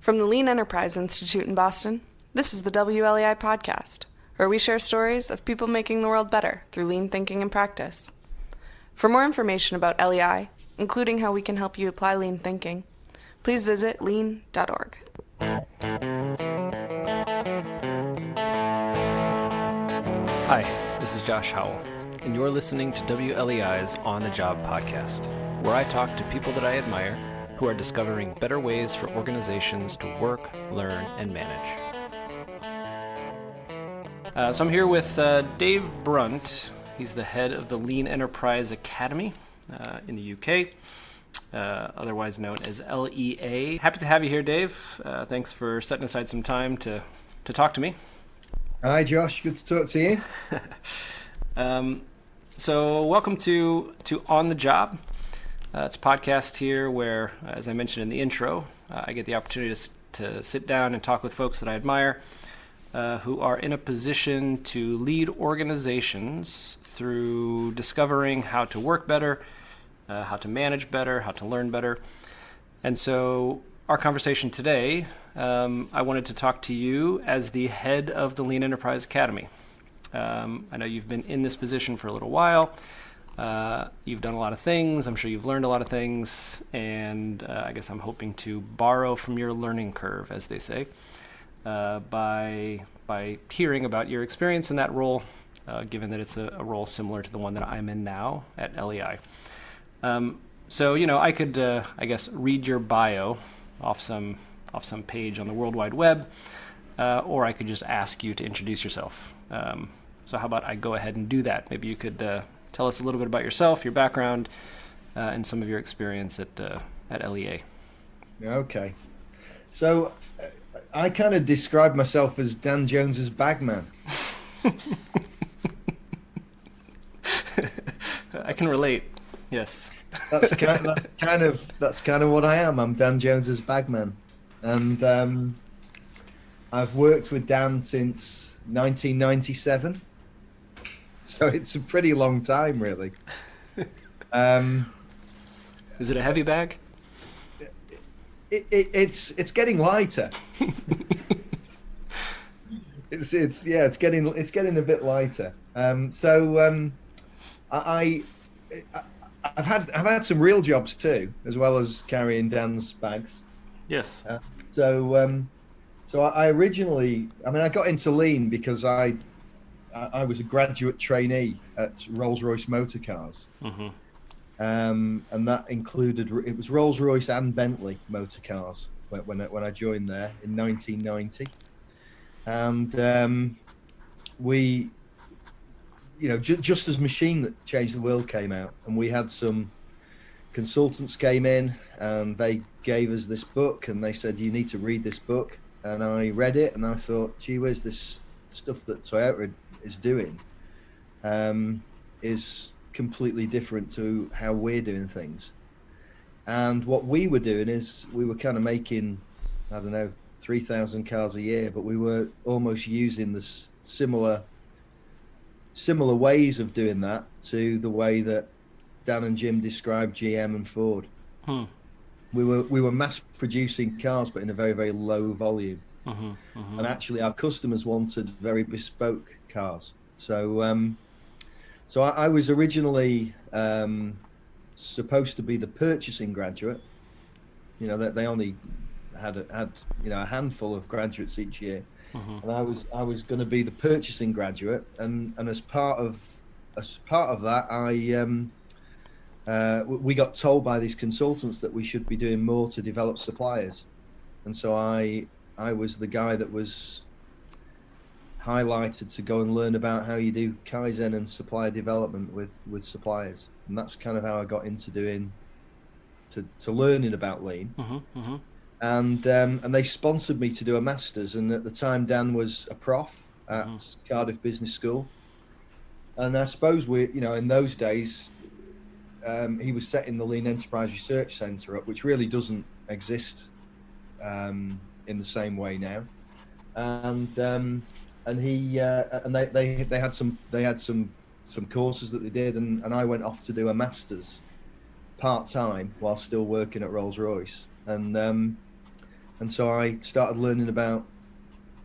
From the Lean Enterprise Institute in Boston, this is the WLEI podcast, where we share stories of people making the world better through lean thinking and practice. For more information about LEI, including how we can help you apply lean thinking, please visit lean.org. Hi, this is Josh Howell, and you're listening to WLEI's On the Job podcast, where I talk to people that I admire who are discovering better ways for organizations to work, learn, and manage. So I'm here with Dave Brunt. He's the head of the Lean Enterprise Academy in the UK, otherwise known as LEA. Happy to have you here, Dave. Thanks for setting aside some time to talk to me. Hi, Josh. Good to talk to you. So welcome to On the Job. It's a podcast here where, as I mentioned in the intro, I get the opportunity to sit down and talk with folks that I admire who are in a position to lead organizations through discovering how to work better, how to manage better, how to learn better. And so our conversation today, I wanted to talk to you as the head of the Lean Enterprise Academy. I know you've been in this position for a little while. You've done a lot of things. I'm sure you've learned a lot of things, and I guess I'm hoping to borrow from your learning curve, as they say, by hearing about your experience in that role, given that it's a role similar to the one that I'm in now at LEI. So, I could, I guess, read your bio off some page on the World Wide Web, or I could just ask you to introduce yourself. So how about I go ahead and do that? Maybe you could tell us a little bit about yourself, your background, and some of your experience at LEA. Okay. So I kind of describe myself as Dan Jones's bagman. I can relate. Yes. That's kind of what I am. I'm Dan Jones's bagman, and I've worked with Dan since 1997. So it's a pretty long time, really. Is it a heavy bag? It's getting lighter. It's getting a bit lighter. I've had some real jobs too, as well as carrying Dan's bags. Yes. So I originally, I got into lean because I was a graduate trainee at Rolls-Royce Motor Cars. Mm-hmm. And that included, it was Rolls-Royce and Bentley Motor Cars when I joined there in 1990. And we, just as Machine That Changed the World came out, and we had some consultants came in and they gave us this book and they said, you need to read this book. And I read it and I thought, gee whiz, this stuff that Toyota is doing is completely different to how we're doing things. And what we were doing is we were kind of making, 3,000 cars a year, but we were almost using the similar ways of doing that to the way that Dan and Jim described GM and Ford. We were mass producing cars, but in a very, very low volume. And actually our customers wanted very bespoke cars. So I was originally supposed to be the purchasing graduate. They only had a handful of graduates each year. And I was going to be the purchasing graduate, and as part of that, we got told by these consultants that we should be doing more to develop suppliers, and so I was the guy that was highlighted to go and learn about how you do Kaizen and supplier development with suppliers, and that's kind of how I got into learning about lean. And they sponsored me to do a master's, and at the time Dan was a prof at Cardiff Business School, and I suppose in those days he was setting the Lean Enterprise Research Centre up, which really doesn't exist in the same way now, and they had some courses that they did, and I went off to do a master's part-time while still working at Rolls-Royce, and And so I started learning about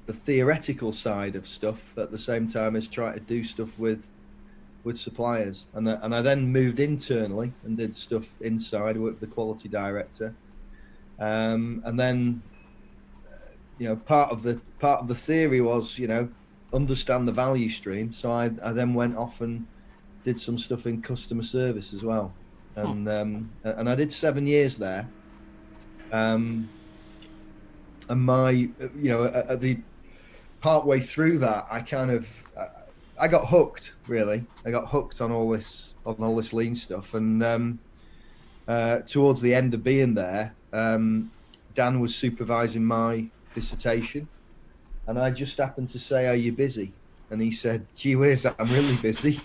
the theoretical side of stuff at the same time as trying to do stuff with suppliers. And I then moved internally and did stuff inside. I worked with the quality director. And then, part of the theory was, understand the value stream. So I then went off and did some stuff in customer service as well. And I did 7 years there. And my, at the partway through that, I got hooked, really. I got hooked on all this lean stuff. And towards the end of being there, Dan was supervising my dissertation, and I just happened to say, "Are you busy?" And he said, "Gee whiz, I'm really busy."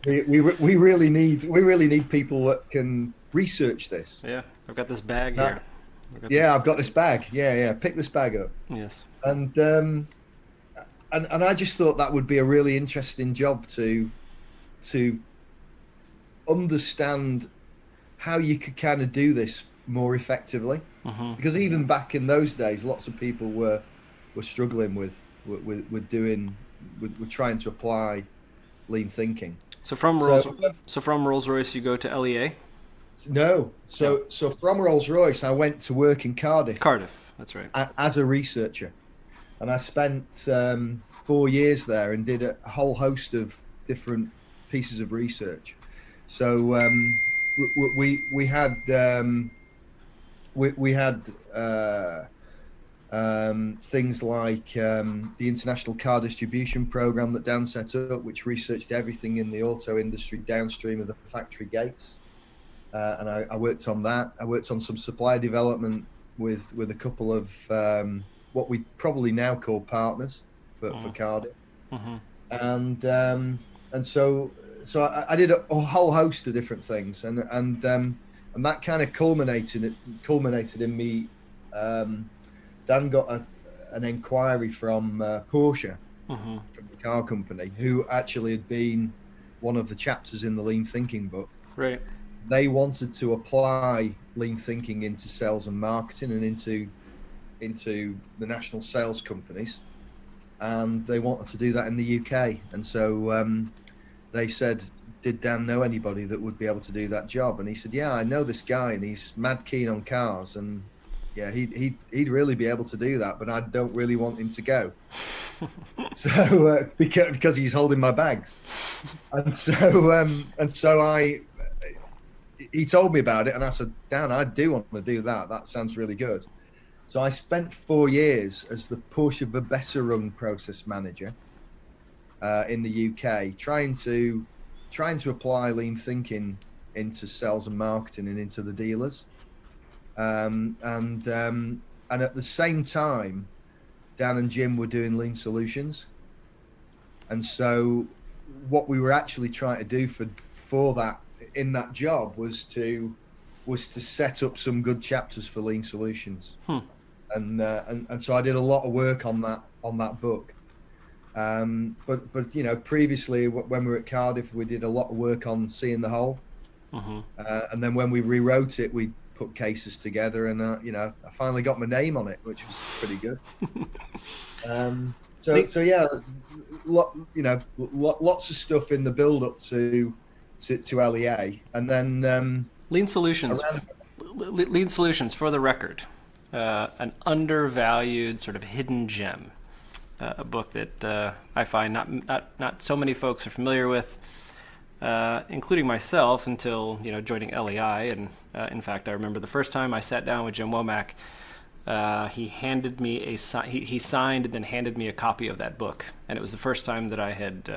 We really need people that can research this. Yeah, I've got this bag here. I've got this bag. Yeah. Pick this bag up. Yes. And I just thought that would be a really interesting job to understand how you could kind of do this more effectively. Because even back in those days, lots of people were struggling with trying to apply lean thinking. So from Rolls-Royce, you go to LEA? No. So from Rolls-Royce, I went to work in Cardiff. Cardiff, that's right. As a researcher. And I spent 4 years there and did a whole host of different pieces of research. So we had things like the International Car Distribution Program that Dan set up, which researched everything in the auto industry downstream of the factory gates. And I worked on that. I worked on some supply development with a couple of what we probably now call partners for Cardiff. And so I did a whole host of different things, and that kind of culminated in me. Dan got an inquiry from Porsche, from the car company, who actually had been one of the chapters in the Lean Thinking book. Right. They wanted to apply Lean Thinking into sales and marketing and into the national sales companies, and they wanted to do that in the UK. And so they said, "Did Dan know anybody that would be able to do that job?" And he said, "Yeah, I know this guy, and he's mad keen on cars, and yeah, he'd really be able to do that, but I don't really want him to go." So because he's holding my bags, and so he told me about it, and I said, "Dan, I do want to do that. That sounds really good." So I spent 4 years as the Porsche Verbesserung process manager in the UK, trying to apply lean thinking into sales and marketing and into the dealers. And at the same time, Dan and Jim were doing lean solutions. And so what we were actually trying to do for that in that job was to set up some good chapters for lean solutions. And so I did a lot of work on that book. But previously when we were at Cardiff, we did a lot of work on seeing the whole. And then when we rewrote it, we put cases together, and I finally got my name on it, which was pretty good. So yeah, lots of stuff in the build up to LEA, and then Lean Solutions. Lean Solutions, for the record, an undervalued sort of hidden gem, a book that I find not so many folks are familiar with, including myself, until joining LEI. And in fact, I remember the first time I sat down with Jim Womack, he handed me he signed and then handed me a copy of that book, and it was the first time that I had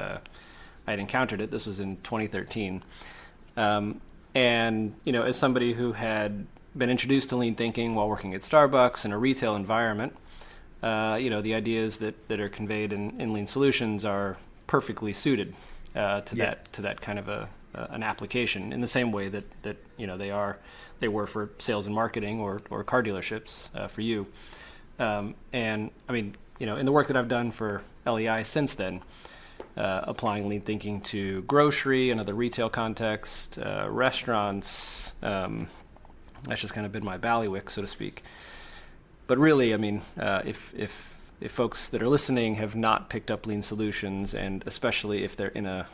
encountered it. This was in 2013, and as somebody who had been introduced to lean thinking while working at Starbucks in a retail environment, the ideas that are conveyed in Lean Solutions are perfectly suited to that kind of an application, in the same way that they were for sales and marketing or car dealerships for you. And I mean, in the work that I've done for LEI since then, applying lean thinking to grocery and other retail context, restaurants, That's just kind of been my bailiwick, so to speak. But really, I mean, if folks that are listening have not picked up lean solutions, and especially if they're in an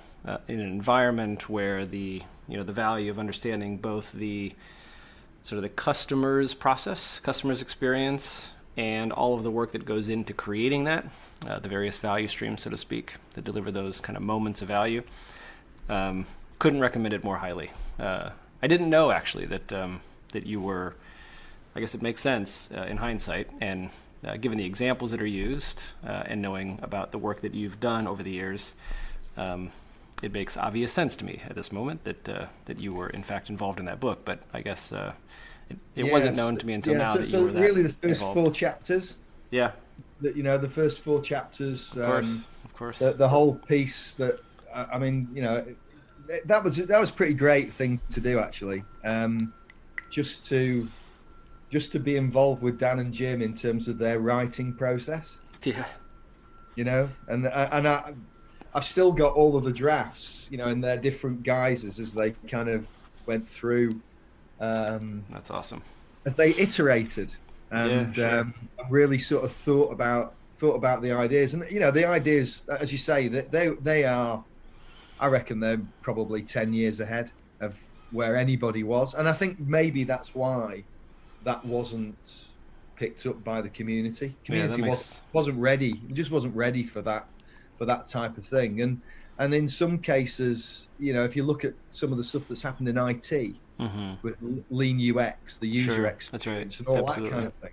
environment where the value of understanding both the sort of the customer's process, customer's experience, and all of the work that goes into creating that, the various value streams, so to speak, that deliver those kind of moments of value, couldn't recommend it more highly. I didn't know actually that you were. I guess it makes sense in hindsight, and given the examples that are used, and knowing about the work that you've done over the years, it makes obvious sense to me at this moment that you were in fact involved in that book. But I guess it wasn't known to me until now that you were that really the first involved. 4 chapters. Yeah. The first 4 chapters. Of course. The whole piece that I mean, that was a pretty great thing to do actually. Just to be involved with Dan and Jim in terms of their writing process. Yeah. And I've still got all of the drafts, in their different guises as they kind of went through. That's awesome. As they iterated and really sort of thought about the ideas. And the ideas, as you say, that they are, I reckon they're probably 10 years ahead of where anybody was. And I think maybe that's why that wasn't picked up by the community. Wasn't ready. It just wasn't ready for that type of thing. And in some cases, if you look at some of the stuff that's happened in IT with lean UX, the user experience, and all that kind of thing,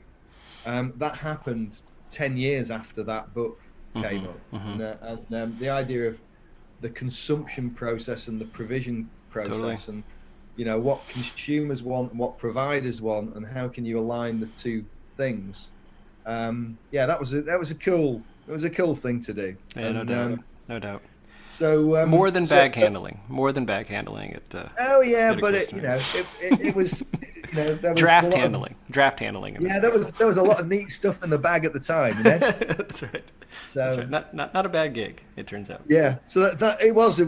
that happened 10 years after that book came up. And the idea of the consumption process and the provision process, and what consumers want and what providers want, and how can you align the two things. That was a cool thing to do. Yeah, no doubt. So more than bag handling. It was there was draft handling. Yeah, there was a lot of neat stuff in the bag at the time. That's right. So that's right. Not a bad gig, it turns out. Yeah. So that was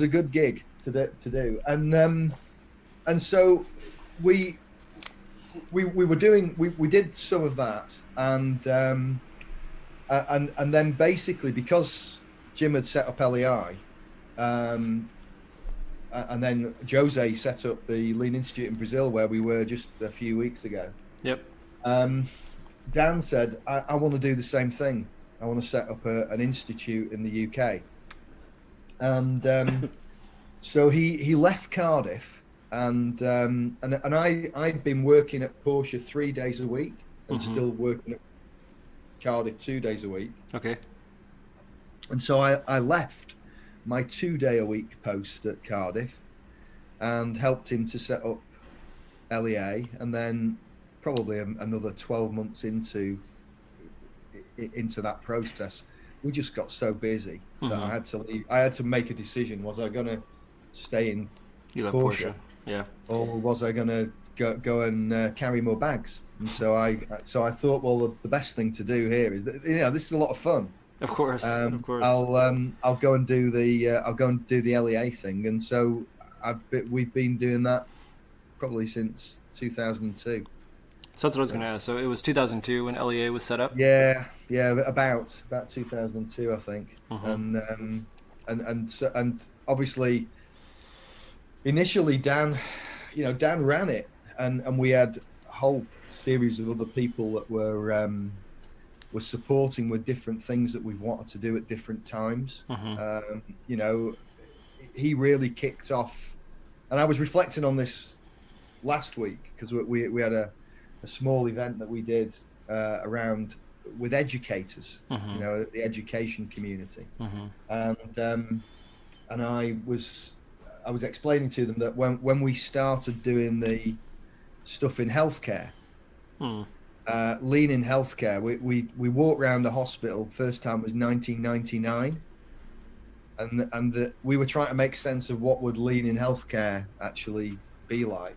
a good gig to do, and so we did some of that, and then basically because Jim had set up LEI, and then Jose set up the Lean Institute in Brazil, where we were just a few weeks ago. Yep. Dan said, I want to do the same thing. I want to set up an institute in the UK. And so he left Cardiff, and I'd been working at Porsche 3 days a week and still working at Cardiff 2 days a week. Okay. And so I left my 2-day-a-week post at Cardiff and helped him to set up LEA, and then probably another 12 months into that process, we just got so busy that I had to leave. I had to make a decision: was I going to stay in Porsche, yeah, or was I going to go and carry more bags? And so I thought, well, the best thing to do here is that this is a lot of fun. Of course. I'll go and do the LEA thing, and so we've been doing that probably since 2002. So that's what I was going to ask. So it was 2002 when LEA was set up. Yeah, about 2002, I think. And obviously, initially Dan ran it, and we had a whole series of other people that were supporting with different things that we wanted to do at different times. He really kicked off, and I was reflecting on this last week because we had a small event that we did around with educators, the education community, and I was explaining to them that when we started doing the stuff in healthcare, lean in healthcare, we walked around the hospital. First time was 1999, and we were trying to make sense of what would lean in healthcare actually be like.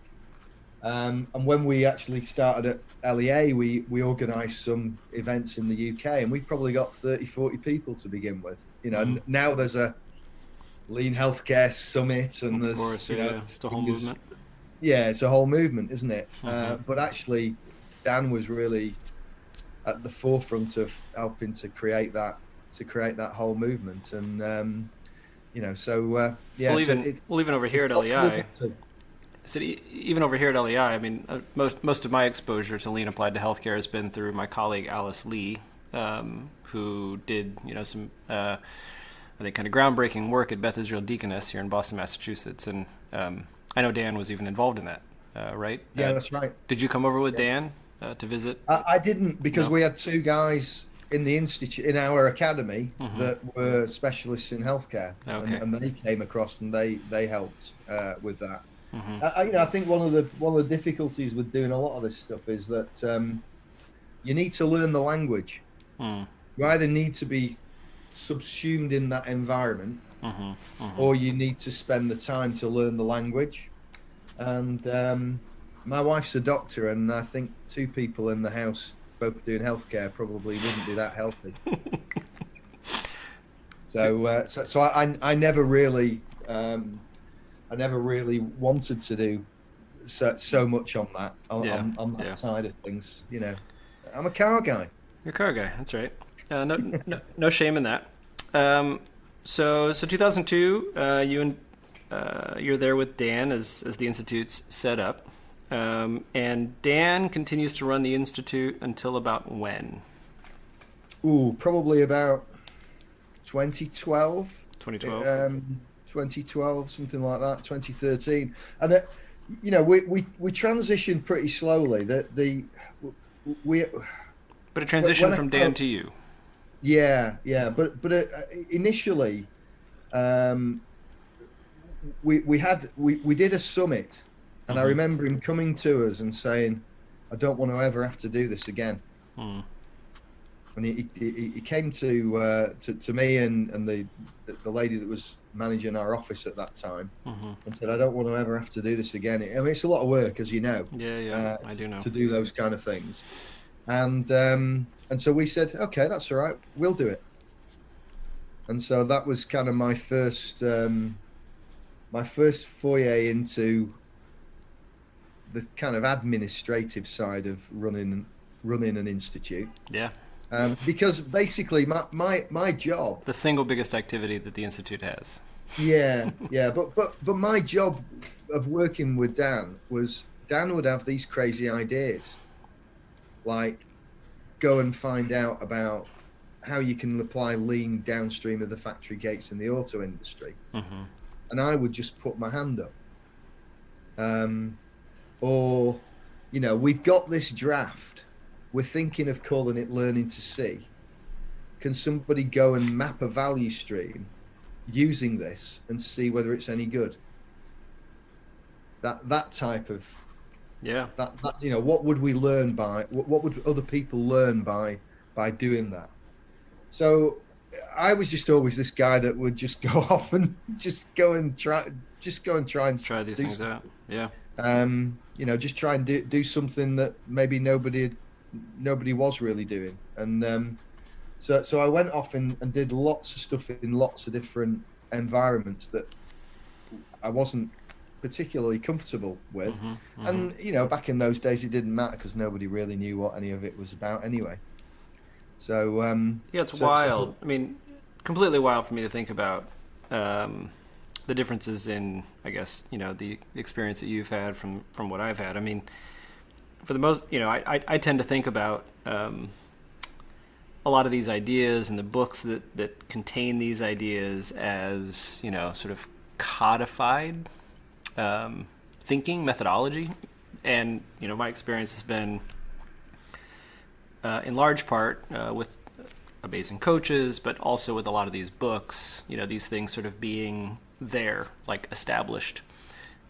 And when we actually started at LEA, we organised some events in the UK, and we probably got 30-40 people to begin with. Now there's a Lean Healthcare Summit, and it's a whole movement. yeah, it's a whole movement, isn't it? Mm-hmm. But actually, Dan was really at the forefront of helping to create that whole movement, and yeah, Even over here it's at lots to look LEI. up to. So even over here at LEI, I mean, most of my exposure to lean applied to healthcare has been through my colleague Alice Lee, who did some I think kind of groundbreaking work at Beth Israel Deaconess here in Boston, Massachusetts, and I know Dan was even involved in that, right? Yeah, that's right. Did you come over with Dan to visit? I didn't, because No? we had two guys in the institute, in our academy, Mhm. that were specialists in healthcare, Okay. and they came across and they helped with that. Mm-hmm. I think one of the difficulties with doing a lot of this stuff is that you need to learn the language. Mm. You either need to be subsumed in that environment, Mm-hmm. Mm-hmm. or you need to spend the time to learn the language. And my wife's a doctor, and I think two people in the house both doing healthcare probably wouldn't be that healthy. So I never really wanted to do so much on that on that side of things. I'm a car guy. You're a car guy. That's right. No shame in that. So 2002, you're there with Dan as the institute's set up, and Dan continues to run the institute until about when? Ooh, probably about 2012. 2012. 2012, something like that. 2013, and we transitioned pretty slowly. But it transitioned from Dan to you. Yeah. But initially, we did a summit, and I remember him coming to us and saying, "I don't want to ever have to do this again." Mm. And he came to me and the lady that was managing our office at that time, and said, "I don't want to ever have to do this again." I mean, it's a lot of work, as you know. Yeah, I do know. To do those kind of things, and so we said, "Okay, that's all right, we'll do it." And so that was kind of my first foray into the kind of administrative side of running an institute. Yeah. Because basically my job, The single biggest activity that the institute has. yeah, but my job of working with Dan was, Dan would have these crazy ideas, like go and find out about how you can apply lean downstream of the factory gates in the auto industry, and I would just put my hand up, or we've got this draft. We're thinking of calling it Learning to See. Can somebody go and map a value stream using this and see whether it's any good? That type of that what would we learn by? What would other people learn by doing that? So I was just always this guy that would just go off and try and Try these things out. Yeah. Just try and do something that maybe nobody was really doing, and so I went off and did lots of stuff in lots of different environments that I wasn't particularly comfortable with, and back in those days it didn't matter because nobody really knew what any of it was about anyway. So it's wild. I mean, completely wild for me to think about the differences in, I guess, the experience that you've had from what I've had. I mean, for the most, I tend to think about a lot of these ideas and the books that contain these ideas as, sort of codified thinking methodology. And, my experience has been in large part with amazing coaches, but also with a lot of these books, these things sort of being there, like established.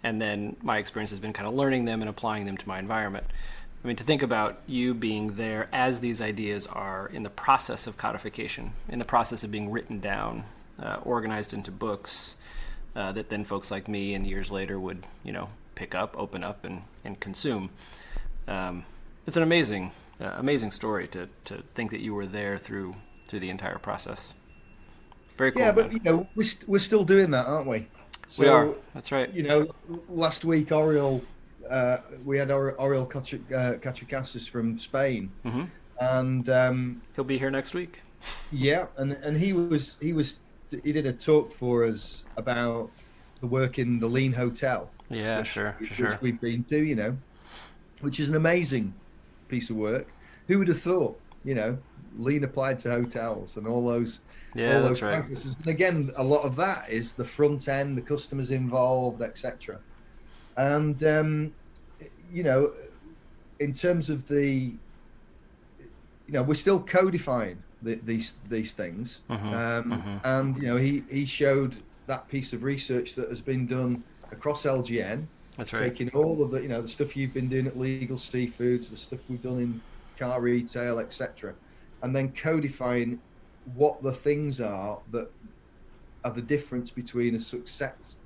And then my experience has been kind of learning them and applying them to my environment. I mean, to think about you being there as these ideas are in the process of codification, in the process of being written down, organized into books that then folks like me and years later would, pick up, open up, and consume. It's an amazing story to think that you were there through the entire process. Very cool. Yeah, but we're still doing that, aren't we? So, we are. That's right. Last week Oriole we had Oriol Cachicasis from Spain, Mm-hmm. and He'll be here next week. yeah, and he did a talk for us about the work in the Lean Hotel. Yeah, which we've been to, which is an amazing piece of work. Who would have thought, Lean applied to hotels and all those processes. And again, a lot of that is the front end, the customers involved, etc. And in terms of we're still codifying these things. And he showed that piece of research that has been done across LGN. That's right. Taking all of the stuff you've been doing at Legal Seafoods, the stuff we've done in car retail, etc., and then codifying what the things are that are the difference between a successful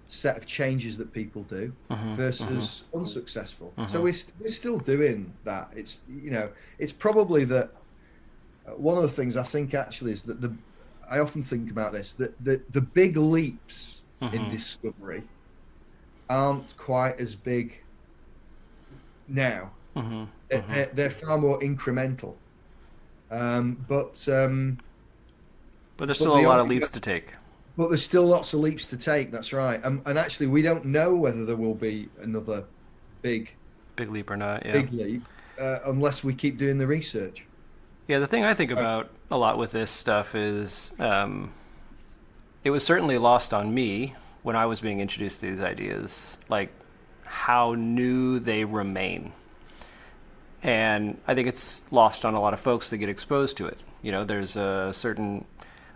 set of changes that people do versus unsuccessful. So we're still doing that. It's probably that one of the things I think actually is that I often think about this, that the big leaps in discovery aren't quite as big now. They're far more incremental. But there's still a lot of leaps to take. But there's still lots of leaps to take, that's right. And actually, we don't know whether there will be another big leap or not, yeah. Big leap, unless we keep doing the research. Yeah, the thing I think about a lot with this stuff is it was certainly lost on me when I was being introduced to these ideas, like how new they remain. And I think it's lost on a lot of folks that get exposed to it. There's a certain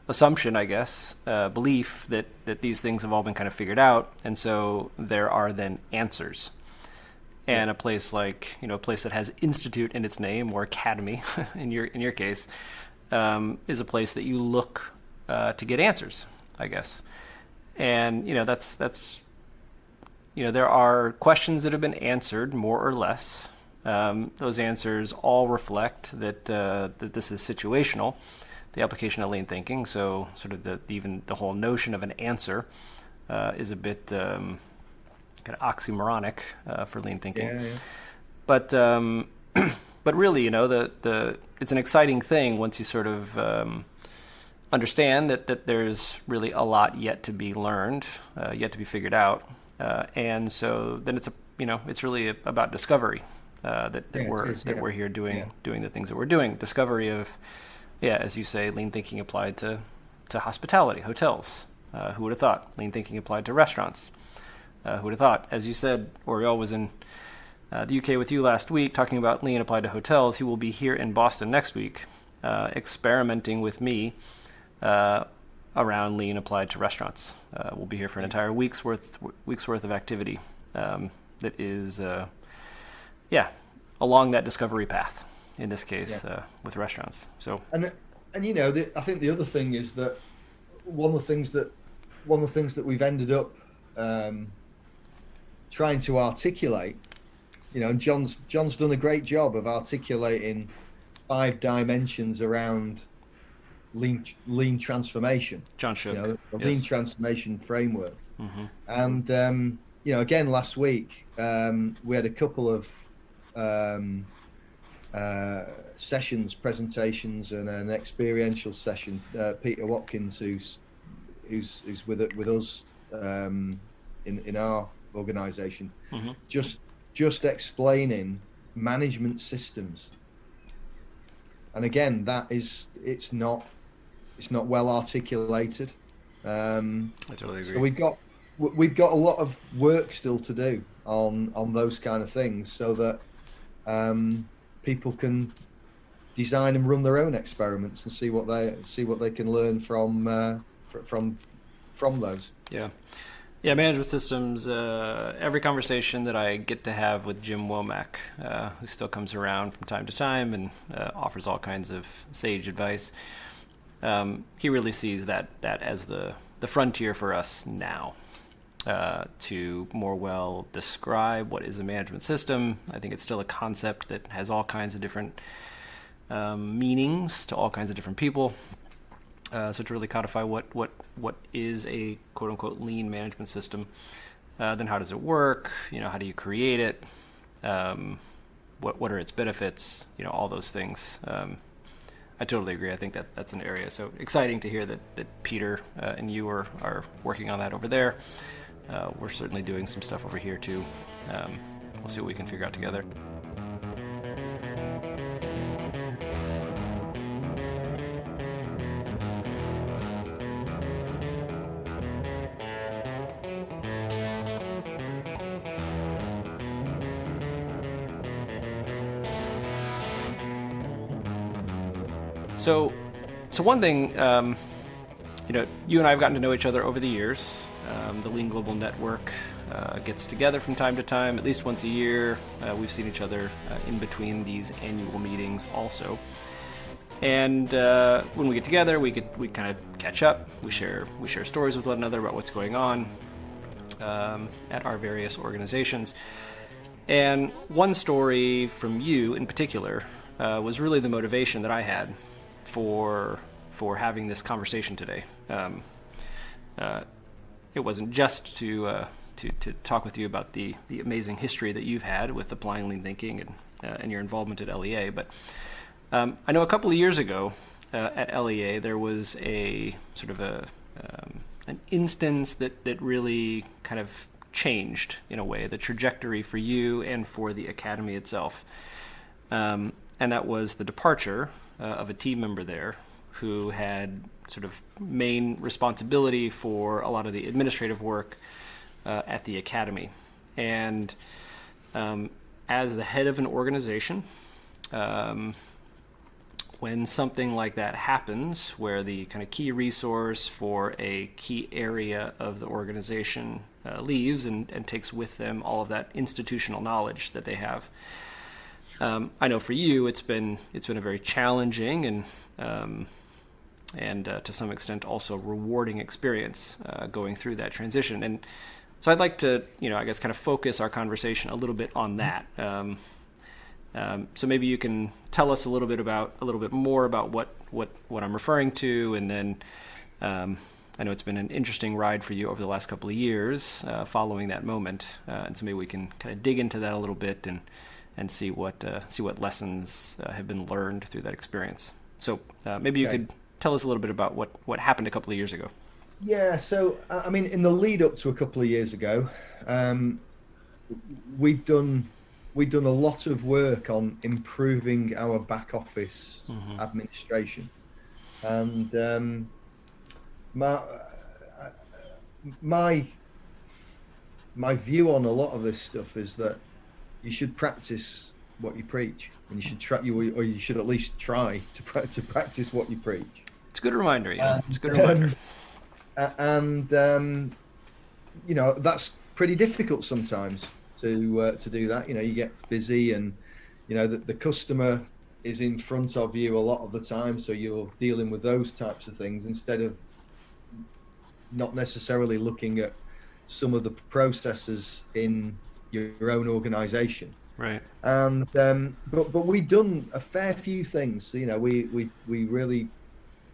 assumption, I guess, belief that these things have all been kind of figured out, and so there are then answers. And a place like, a place that has institute in its name, or academy in your case, is a place that you look to get answers, I guess. And that's there are questions that have been answered more or less. Those answers all reflect that this is situational, the application of lean thinking. So sort of even the whole notion of an answer is a bit kind of oxymoronic for lean thinking. Yeah. But really, it's an exciting thing once you sort of understand that there's really a lot yet to be learned, yet to be figured out, and so then it's really about discovery. We're here doing the things that we're doing. Discovery of, as you say, lean thinking applied to hospitality, hotels. Who would have thought? Lean thinking applied to restaurants. Who would have thought? As you said, Oriol was in the UK with you last week talking about lean applied to hotels. He will be here in Boston next week, experimenting with me around lean applied to restaurants. We'll be here for an entire week's worth of activity that is along that discovery path, in this case, with restaurants. So and I think the other thing is that one of the things that we've ended up trying to articulate, and John's done a great job of articulating 5 dimensions around lean transformation. John Shook, a lean transformation framework. And again, last week we had a couple of sessions, presentations, and an experiential session. Peter Watkins, who's with us in our organisation, just explaining management systems. And again, it's not well articulated. I totally agree. So we've got a lot of work still to do on those kind of things, so that people can design and run their own experiments and see what they can learn from those. Yeah, management systems. Every conversation that I get to have with Jim Womack, who still comes around from time to time and offers all kinds of sage advice, he really sees that as the frontier for us now, to more well describe what is a management system. I think it's still a concept that has all kinds of different meanings to all kinds of different people. So to really codify what is a quote unquote lean management system, then how does it work? How do you create it? What are its benefits? All those things. I totally agree. I think that's an area. So exciting to hear that Peter and you are working on that over there. We're certainly doing some stuff over here too. We'll see what we can figure out together. So one thing, you and I have gotten to know each other over the years. The Lean Global Network gets together from time to time, at least once a year. We've seen each other in between these annual meetings also. And when we get together, we kind of catch up. We share stories with one another about what's going on at our various organizations. And one story from you in particular was really the motivation that I had for having this conversation today. It wasn't just to talk with you about the amazing history that you've had with applying lean thinking and your involvement at LEA, but I know a couple of years ago at LEA there was a sort of an instance that really kind of changed in a way the trajectory for you and for the academy itself, and that was the departure of a team member there who had sort of main responsibility for a lot of the administrative work at the academy. And as the head of an organization, when something like that happens, where the kind of key resource for a key area of the organization leaves and takes with them all of that institutional knowledge that they have, I know for you it's been a very challenging and to some extent also rewarding experience going through that transition. And so I'd like to, I guess kind of focus our conversation a little bit on that. So maybe you can tell us a little bit more about what I'm referring to, and then I know it's been an interesting ride for you over the last couple of years following that moment, and so maybe we can kind of dig into that a little bit and see what lessons have been learned through that experience. So maybe you could tell us a little bit about what happened a couple of years ago. Yeah, so I mean, in the lead up to a couple of years ago, we'd done a lot of work on improving our back office administration, and my view on a lot of this stuff is that you should practice what you preach, and you should or you should at least try to practice what you preach. It's a good reminder. It's a good reminder. And that's pretty difficult sometimes to do that. You get busy, and the customer is in front of you a lot of the time, so you're dealing with those types of things instead of not necessarily looking at some of the processes in your own organization. Right. And but we've done a fair few things. We really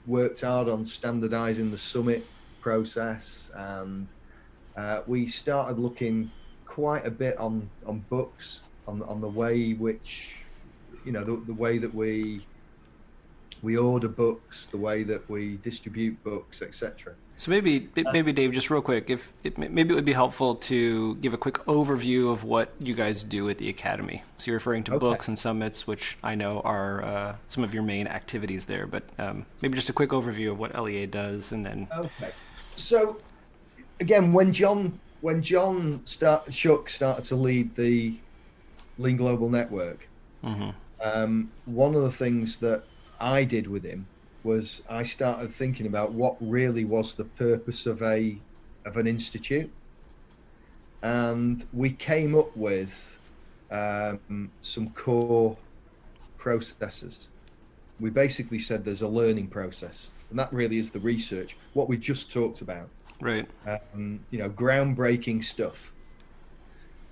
worked hard on standardizing the summit process, and we started looking quite a bit on books, on the way which the way that we order books, the way that we distribute books, etc. So maybe Dave, just real quick, maybe it would be helpful to give a quick overview of what you guys do at the Academy. So you're referring to books and summits, which I know are some of your main activities there, but maybe just a quick overview of what LEA does, and then. Okay. So again, when John Shuck started to lead the Lean Global Network, one of the things that I did with him was I started thinking about what really was the purpose of an institute, and we came up with some core processes. We basically said there's a learning process, and that really is the research, what we just talked about. Right. Groundbreaking stuff.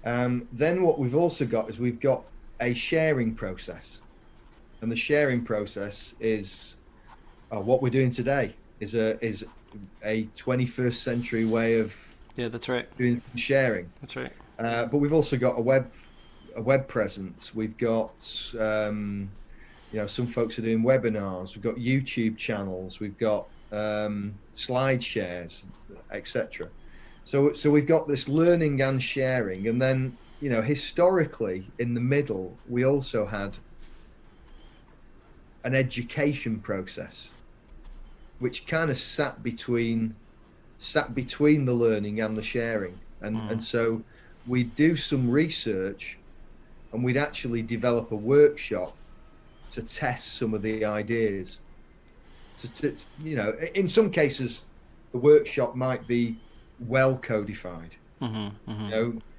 Then what we've also got is we've got a sharing process, and the sharing process is what we're doing today. is a 21st century way of that's right. doing sharing. That's right. But we've also got a web presence. We've got some folks are doing webinars. We've got YouTube channels. We've got slide shares, etc. So we've got this learning and sharing, and then historically in the middle we also had an education process, which kind of sat between the learning and the sharing, and so we'd do some research, and we'd actually develop a workshop to test some of the ideas. In some cases, the workshop might be well codified,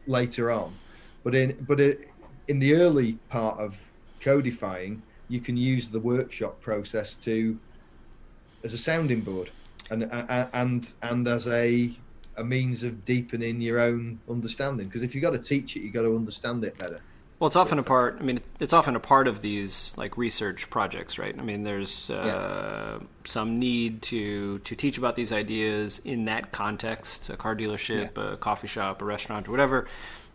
later on, but in the early part of codifying, you can use the workshop process as a sounding board, and as a means of deepening your own understanding. Because if you've got to teach it, you've got to understand it better. Well, it's often a part. I mean, it's often a part of these like research projects, right? I mean, there's some need to teach about these ideas in that context: a car dealership, a coffee shop, a restaurant, or whatever.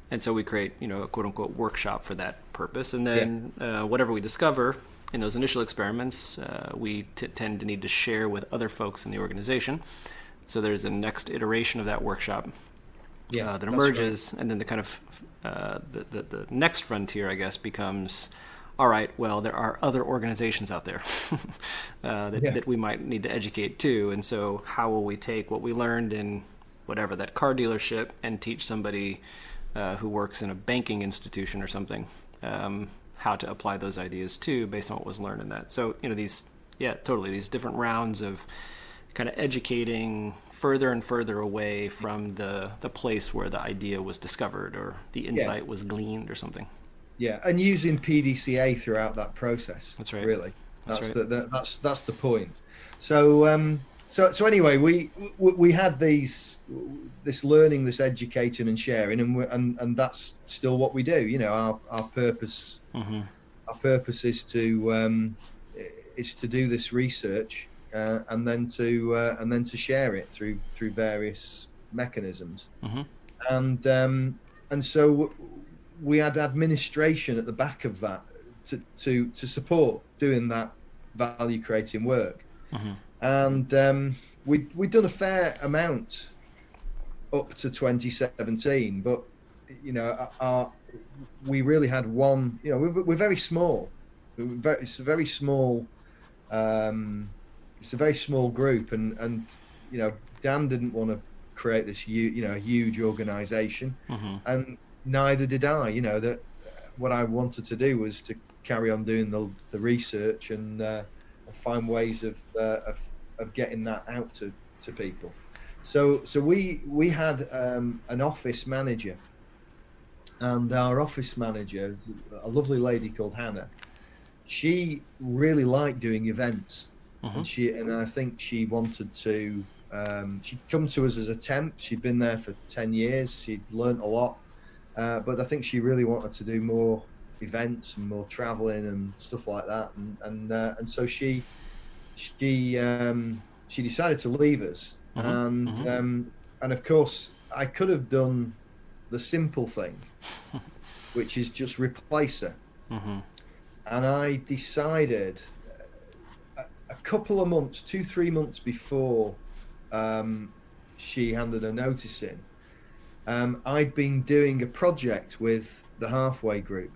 And so we create, a quote unquote workshop for that purpose. And then whatever we discover in those initial experiments, we tend to need to share with other folks in the organization. So there's a next iteration of that workshop that emerges, right. And then the kind of the next frontier, I guess, becomes, all right, well, there are other organizations out there that we might need to educate too. And so how will we take what we learned in whatever, that car dealership, and teach somebody who works in a banking institution or something how to apply those ideas too, based on what was learned in that. So, these different rounds of kind of educating further and further away from the place where the idea was discovered or the insight was gleaned or something. Yeah, and using PDCA throughout that process. That's right. Really, that's right. That's the point. So so anyway, we had this learning, this educating and sharing, and that's still what we do. Our purpose. Mm-hmm. Our purpose is to do this research. And then to share it through various mechanisms, mm-hmm. And so we had administration at the back of that to support doing that value creating work, mm-hmm. And we'd done a fair amount up to 2017, but we really had one. We're very small. It's a very small. It's a very small group, and Dan didn't want to create this huge organization, mm-hmm. and neither did I. That what I wanted to do was to carry on doing the research and find ways of getting that out to people. So we had an office manager, and our office manager, a lovely lady called Hannah, she really liked doing events. Mm-hmm. And I think she wanted to. She'd come to us as a temp. She'd been there for 10 years. She'd learnt a lot, but I think she really wanted to do more events and more traveling and stuff like that. And so she decided to leave us. Mm-hmm. And of course I could have done the simple thing, which is just replace her. Mm-hmm. And I decided. A couple of months, 2-3 months before she handed her notice in, I'd been doing a project with the Halfway Group.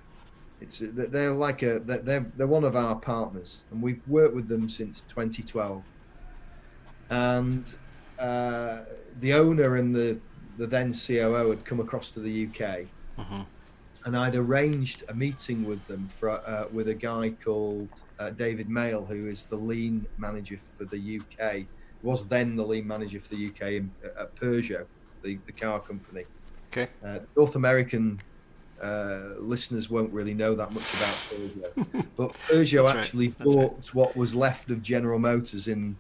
They're one of our partners, and we've worked with them since 2012. And the owner and the then COO had come across to the UK, mm-hmm. and I'd arranged a meeting with them with a guy called David Mail, who is the lean manager for the UK. Was then the lean manager for the UK at Peugeot, the car company. Okay. North American listeners won't really know that much about Peugeot, but Peugeot actually bought what was left of General Motors in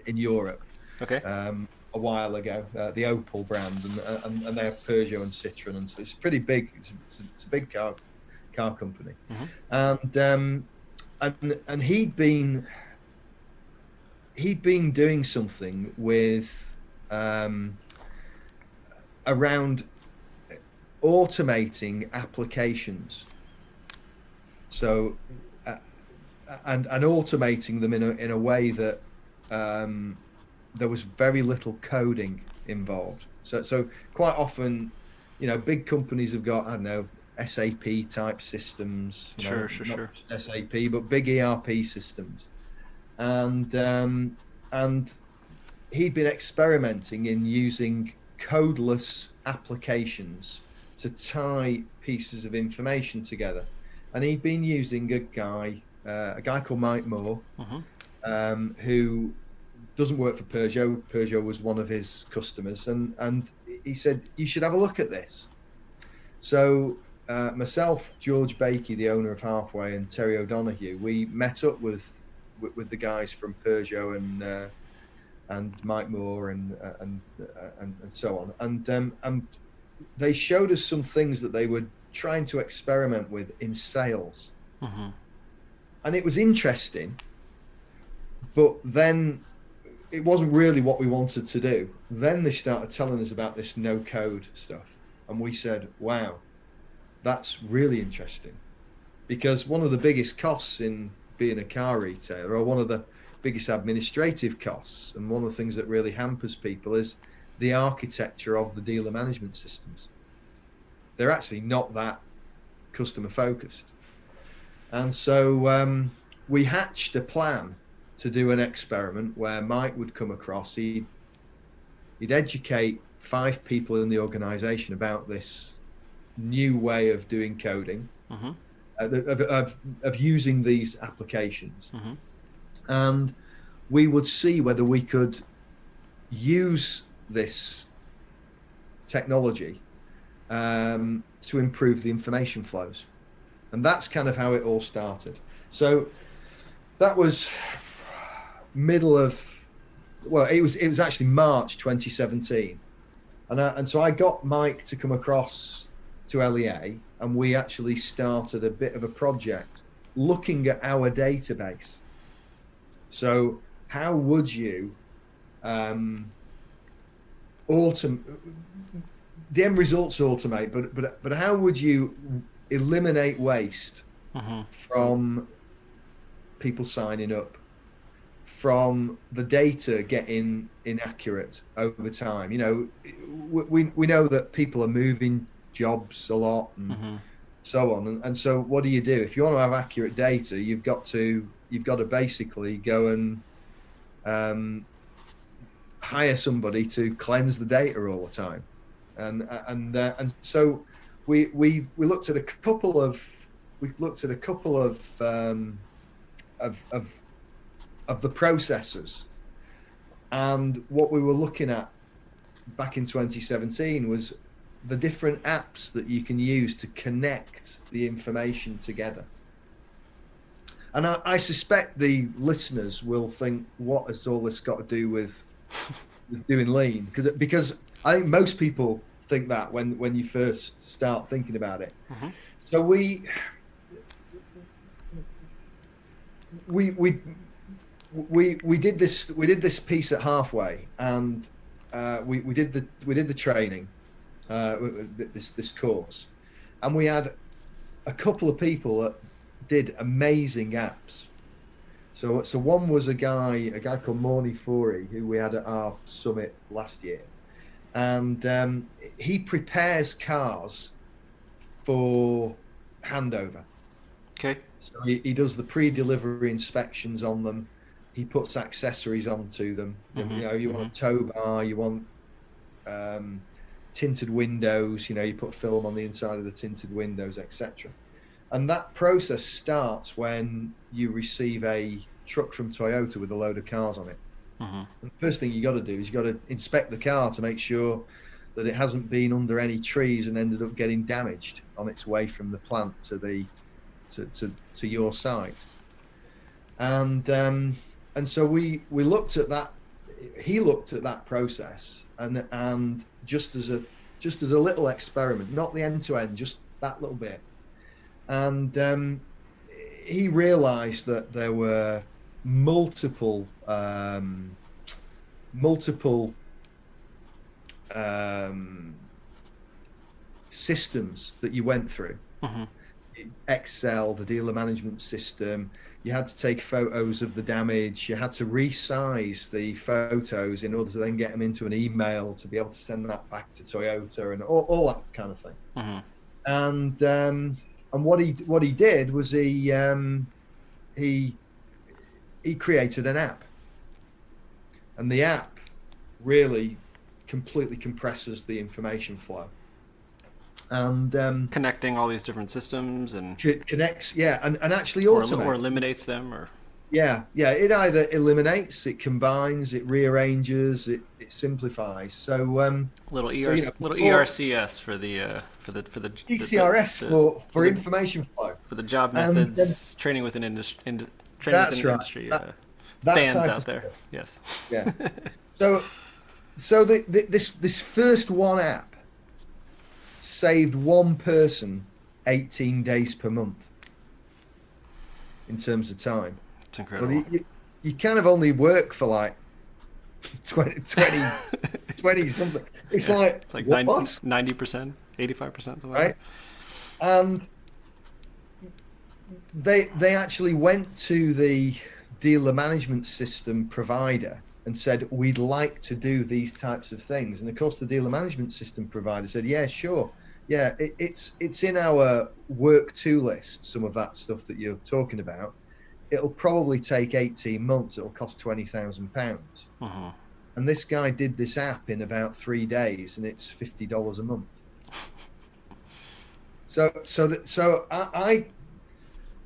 Europe. Okay. A while ago, the Opel brand, and they have Peugeot and Citroen, and so it's pretty big. It's a big car company, mm-hmm. And he'd he'd been doing something with around automating applications. So and automating them in a way that there was very little coding involved. So quite often, big companies have got, I don't know, SAP type systems. Sure. Not SAP, but big ERP systems. And he'd been experimenting in using codeless applications to tie pieces of information together. And he'd been using a guy called Mike Moore, who doesn't work for Peugeot. Peugeot was one of his customers, and he said, you should have a look at this. So myself, George Bakey, the owner of Halfway, and Terry O'Donoghue, we met up with the guys from Peugeot and Mike Moore and so on, and they showed us some things that they were trying to experiment with in sales. And it was interesting, but then it wasn't really what we wanted to do. Then they started telling us about this no code stuff, and we said, wow, that's really interesting, because one of the biggest costs in being a car retailer, or one of the biggest administrative costs, and one of the things that really hampers people, is the architecture of the dealer management systems. They're actually not that customer focused. And so we hatched a plan to do an experiment where Mike would come across, he'd educate 5 people in the organization about this new way of doing coding, of using these applications. And we would see whether we could use this technology to improve the information flows. And that's kind of how it all started. So that was it was actually March 2017. And so I got Mike to come across to LEA, and we actually started a bit of a project looking at our database. So how would you the end results automate, but how would you eliminate waste from people signing up, from the data getting inaccurate over time? We know that people are moving jobs a lot and so on, and so what do? If you want to have accurate data, you've got to basically go and hire somebody to cleanse the data all the time, and so we looked at a couple of the processes, and what we were looking at back in 2017 was the different apps that you can use to connect the information together. And I suspect the listeners will think, what has all this got to do with doing lean? Because I think most people think that when you first start thinking about it. So we did this piece at Halfway, and we did the training, this course, and we had a couple of people that did amazing apps. So one was a guy called Morny Fourie, who we had at our summit last year, and he prepares cars for handover. Okay. So he does the pre-delivery inspections on them. He puts accessories onto them. You want a tow bar, you want tinted windows, you put film on the inside of the tinted windows, etc. And that process starts when you receive a truck from Toyota with a load of cars on it. And the first thing you got to do is you got to inspect the car to make sure that it hasn't been under any trees and ended up getting damaged on its way from the plant to your site. And so we looked at that. He looked at that process, and just as a little experiment, not the end to end, just that little bit. And he realized that there were multiple multiple systems that you went through. Mm-hmm. Excel, the dealer management system. You had to take photos of the damage. You had to resize the photos in order to then get them into an email to be able to send that back to Toyota and all that kind of thing. Mm-hmm. And what he did was he created an app, and the app really completely compresses the information flow. And connecting all these different systems and connects, and actually automates or eliminates them, or it either eliminates, it combines, it rearranges, it simplifies. So little ERCS for the ECRS for information flow, for the job methods, training within industry, fans out there. Yes. Yeah. So this first one app saved one person 18 days per month in terms of time. It's incredible. Well, you kind of only work for like 20 something. It's like 90%, 85%, something right? Like that. And they actually went to the dealer management system provider and said, we'd like to do these types of things. And of course, the dealer management system provider said, yeah, sure. Yeah, it's in our work to list, some of that stuff that you're talking about. It'll probably take 18 months. It'll cost £20,000. Uh-huh. And this guy did this app in about 3 days, and it's $50 a month. So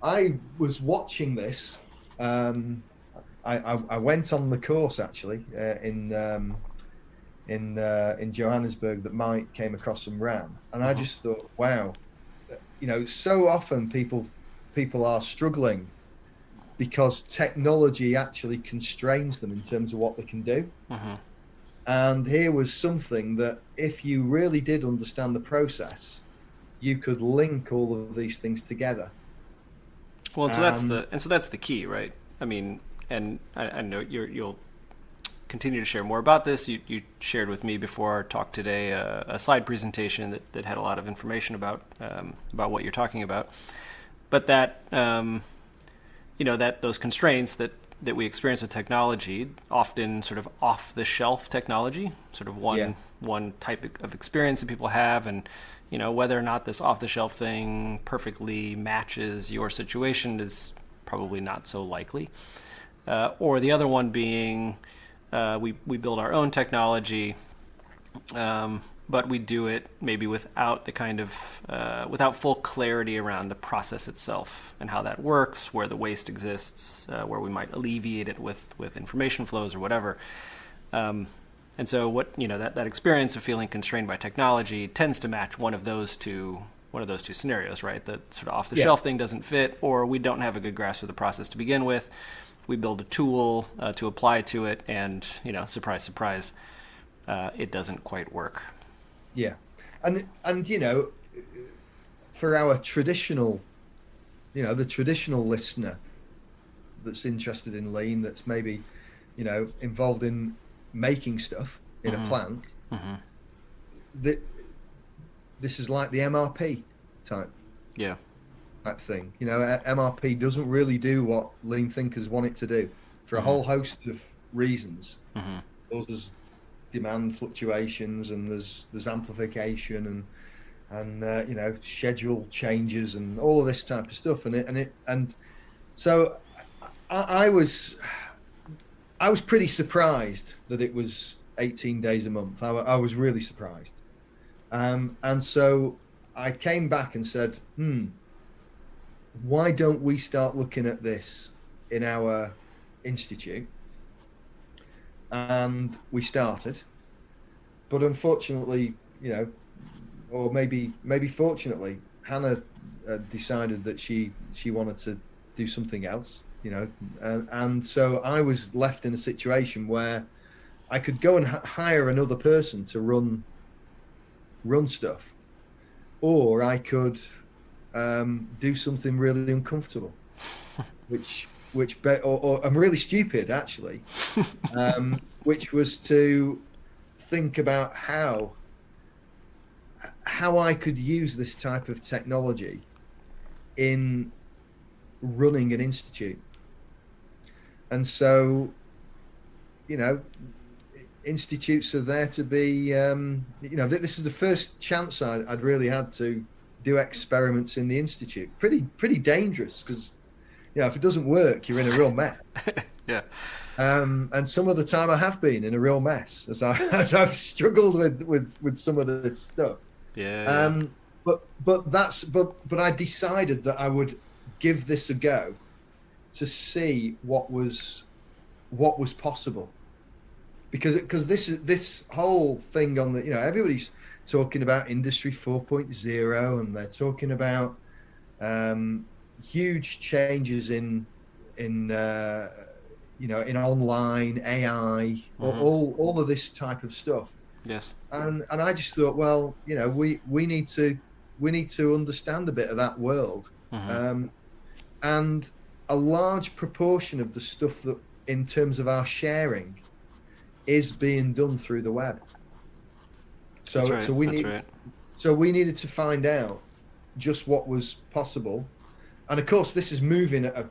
I was watching this. I went on the course actually in Johannesburg that Mike came across and ran, and I just thought, wow, so often people are struggling because technology actually constrains them in terms of what they can do. And here was something that if you really did understand the process, you could link all of these things together. Well, so that's the key, right? I mean, and I know you'll continue to share more about this. You shared with me before our talk today a slide presentation that had a lot of information about what you're talking about. But that that those constraints that we experience with technology, often sort of off the shelf technology, sort of one type of experience that people have, and whether or not this off the shelf thing perfectly matches your situation is probably not so likely. Or the other one being we build our own technology, but we do it maybe without the kind of without full clarity around the process itself and how that works, where the waste exists, where we might alleviate it with information flows or whatever. And so what that experience of feeling constrained by technology tends to match one of those two scenarios, right? The sort of off the shelf thing doesn't fit, or we don't have a good grasp of the process to begin with. We build a tool to apply to it, and surprise, surprise, it doesn't quite work. Yeah, and for our traditional, the traditional listener that's interested in lean, that's maybe, involved in making stuff in a plant, this is like the MRP type. Yeah. Type thing. MRP doesn't really do what lean thinkers want it to do for a whole host of reasons. There's demand fluctuations, and there's amplification, and schedule changes, and all of this type of stuff. And so I was pretty surprised that it was 18 days a month. I was really surprised, and so I came back and said, why don't we start looking at this in our institute? And we started, but unfortunately, or maybe fortunately, Hannah decided that she wanted to do something else, and so I was left in a situation where I could go and hire another person to run stuff, or I could do something really uncomfortable, which or I'm really stupid actually, which was to think about how I could use this type of technology in running an institute. And so, institutes are there to be, this is the first chance I'd really had to do experiments in the institute. Pretty dangerous, because, if it doesn't work, you're in a real mess. Yeah. And some of the time I have been in a real mess as I've struggled with some of this stuff. Yeah. But I decided that I would give this a go to see what was possible, because this whole thing on the, everybody's talking about Industry 4.0, and they're talking about huge changes in online AI, all of this type of stuff. Yes. And I just thought, well, we need to understand a bit of that world. And a large proportion of the stuff that, in terms of our sharing, is being done through the web. So we needed to find out just what was possible. And of course, this is moving at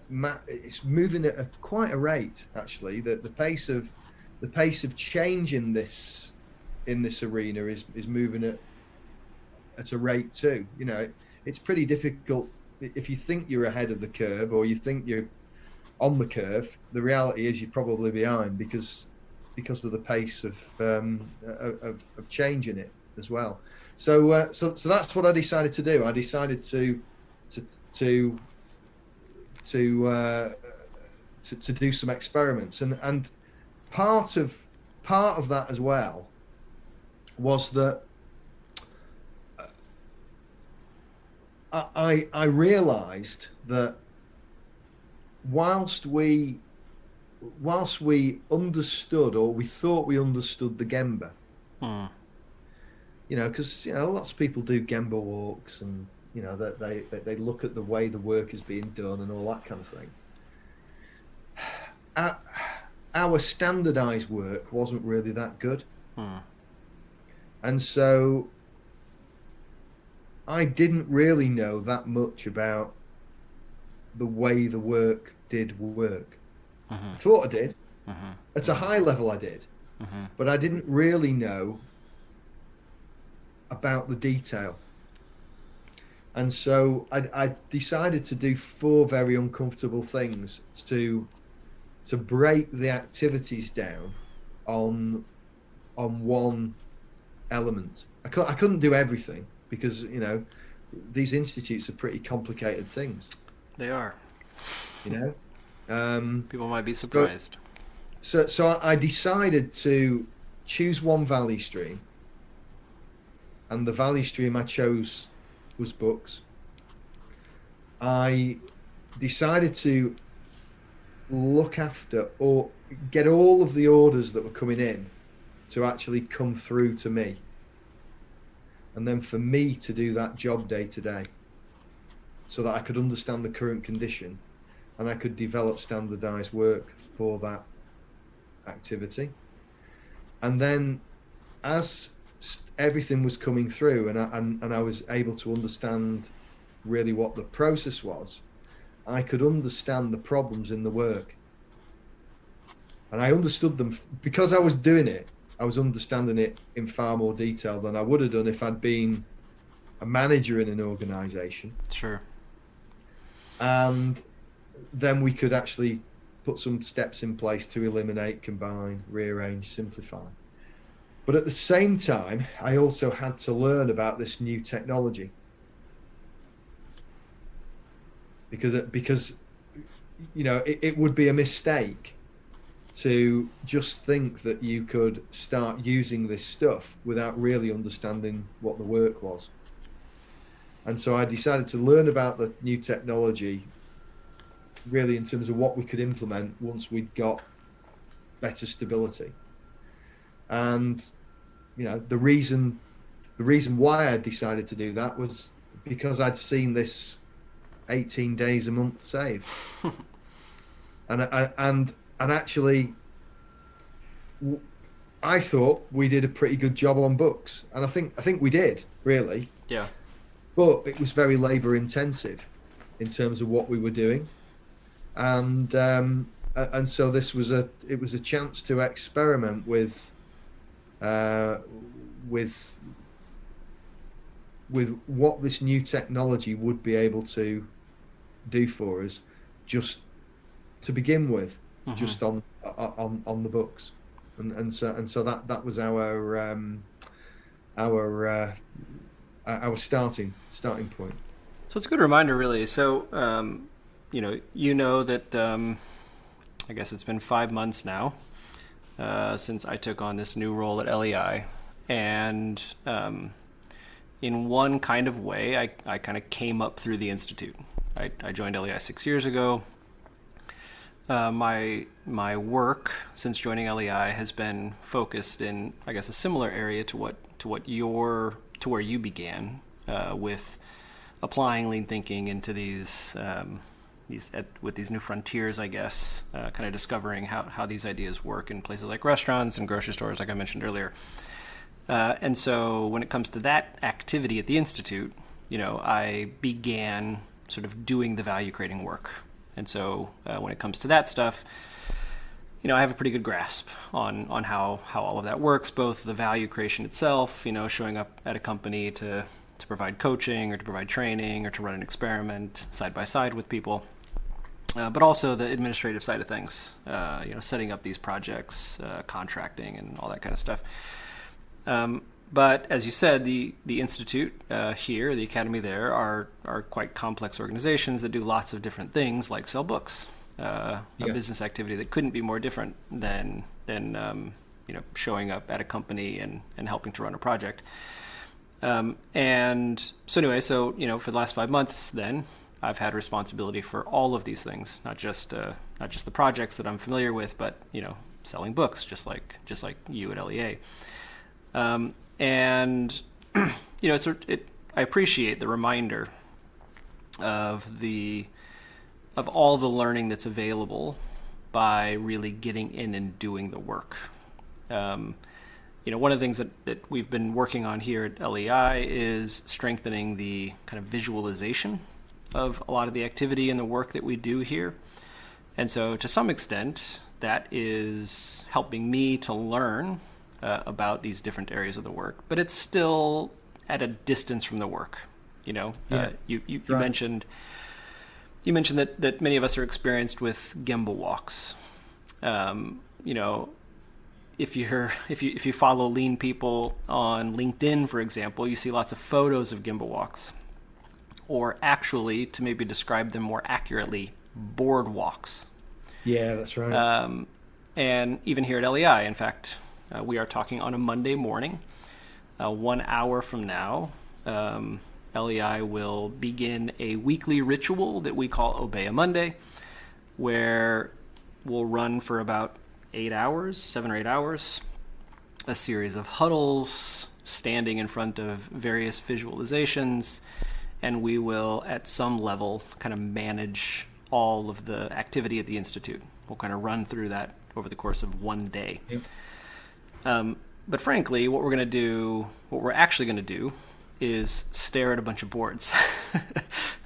quite a rate. Actually, the pace of change in this arena is moving at a rate too. It's pretty difficult if you think you're ahead of the curve, or you think you're on the curve. The reality is you're probably behind, because of the pace of change in it as well. So that's what I decided to do. I decided to do some experiments, and part of that as well was that I realized that whilst we understood, or we thought we understood, the Gemba, because lots of people do Gemba walks, and that they look at the way the work is being done and all that kind of thing. Our standardized work wasn't really that good. And so I didn't really know that much about the way the work did work. I thought I did. At a high level I did. But I didn't really know about the detail. And so I decided to do 4 very uncomfortable things to break the activities down on one element. I couldn't do everything, because these institutes are pretty complicated things. They are. People might be surprised. So I decided to choose one value stream, and the value stream I chose was books. I decided to look after, or get all of the orders that were coming in to actually come through to me, and then for me to do that job day to day, so that I could understand the current condition and I could develop standardized work for that activity. And then as everything was coming through, and I was able to understand really what the process was, I could understand the problems in the work. And I understood them because I was doing it. I was understanding it in far more detail than I would have done if I'd been a manager in an organization. Sure. And then we could actually put some steps in place to eliminate, combine, rearrange, simplify. But at the same time, I also had to learn about this new technology. Because it would be a mistake to just think that you could start using this stuff without really understanding what the work was. And so I decided to learn about the new technology, really in terms of what we could implement once we'd got better stability. And the reason why I decided to do that was because I'd seen this 18 days a month save. And actually, I thought we did a pretty good job on books, and I think we did, really. Yeah. But it was very labor intensive in terms of what we were doing, and so it was a chance to experiment with what this new technology would be able to do for us, just to begin with, just on the books, and so that was our starting point. So it's a good reminder, really. So that I guess it's been 5 months now since I took on this new role at LEI, and in one kind of way, I kind of came up through the Institute. I joined LEI 6 years ago. My work since joining LEI has been focused in, I guess, a similar area to where you began, with applying lean thinking into these new frontiers, I guess, kind of discovering how these ideas work in places like restaurants and grocery stores, like I mentioned earlier. And so when it comes to that activity at the Institute, I began sort of doing the value creating work. And so when it comes to that stuff, I have a pretty good grasp on how all of that works, both the value creation itself, showing up at a company to provide coaching or to provide training or to run an experiment side by side with people, but also the administrative side of things, setting up these projects, contracting and all that kind of stuff. But as you said, the Institute here, the Academy there, are quite complex organizations that do lots of different things, like sell books, a business activity that couldn't be more different than showing up at a company and helping to run a project. And so anyway, for the last 5 months, then I've had responsibility for all of these things, not just the projects that I'm familiar with, but selling books, just like you at LEA. And I appreciate the reminder of all the learning that's available by really getting in and doing the work. One of the things that we've been working on here at LEI is strengthening the kind of visualization of a lot of the activity and the work that we do here. And so to some extent, that is helping me to learn about these different areas of the work, but it's still at a distance from the work. You mentioned that many of us are experienced with gimbal walks. If you follow lean people on LinkedIn, for example, you see lots of photos of gimbal walks, or actually, to maybe describe them more accurately, boardwalks. Yeah, that's right. And even here at LEI, in fact, we are talking on a Monday morning. 1 hour from now, LEI will begin a weekly ritual that we call Obey a Monday, where we'll run for about 7 or 8 hours, a series of huddles, standing in front of various visualizations, and we will, at some level, kind of manage all of the activity at the Institute. We'll kind of run through that over the course of one day. Yep. But frankly, what we're actually going to do is stare at a bunch of boards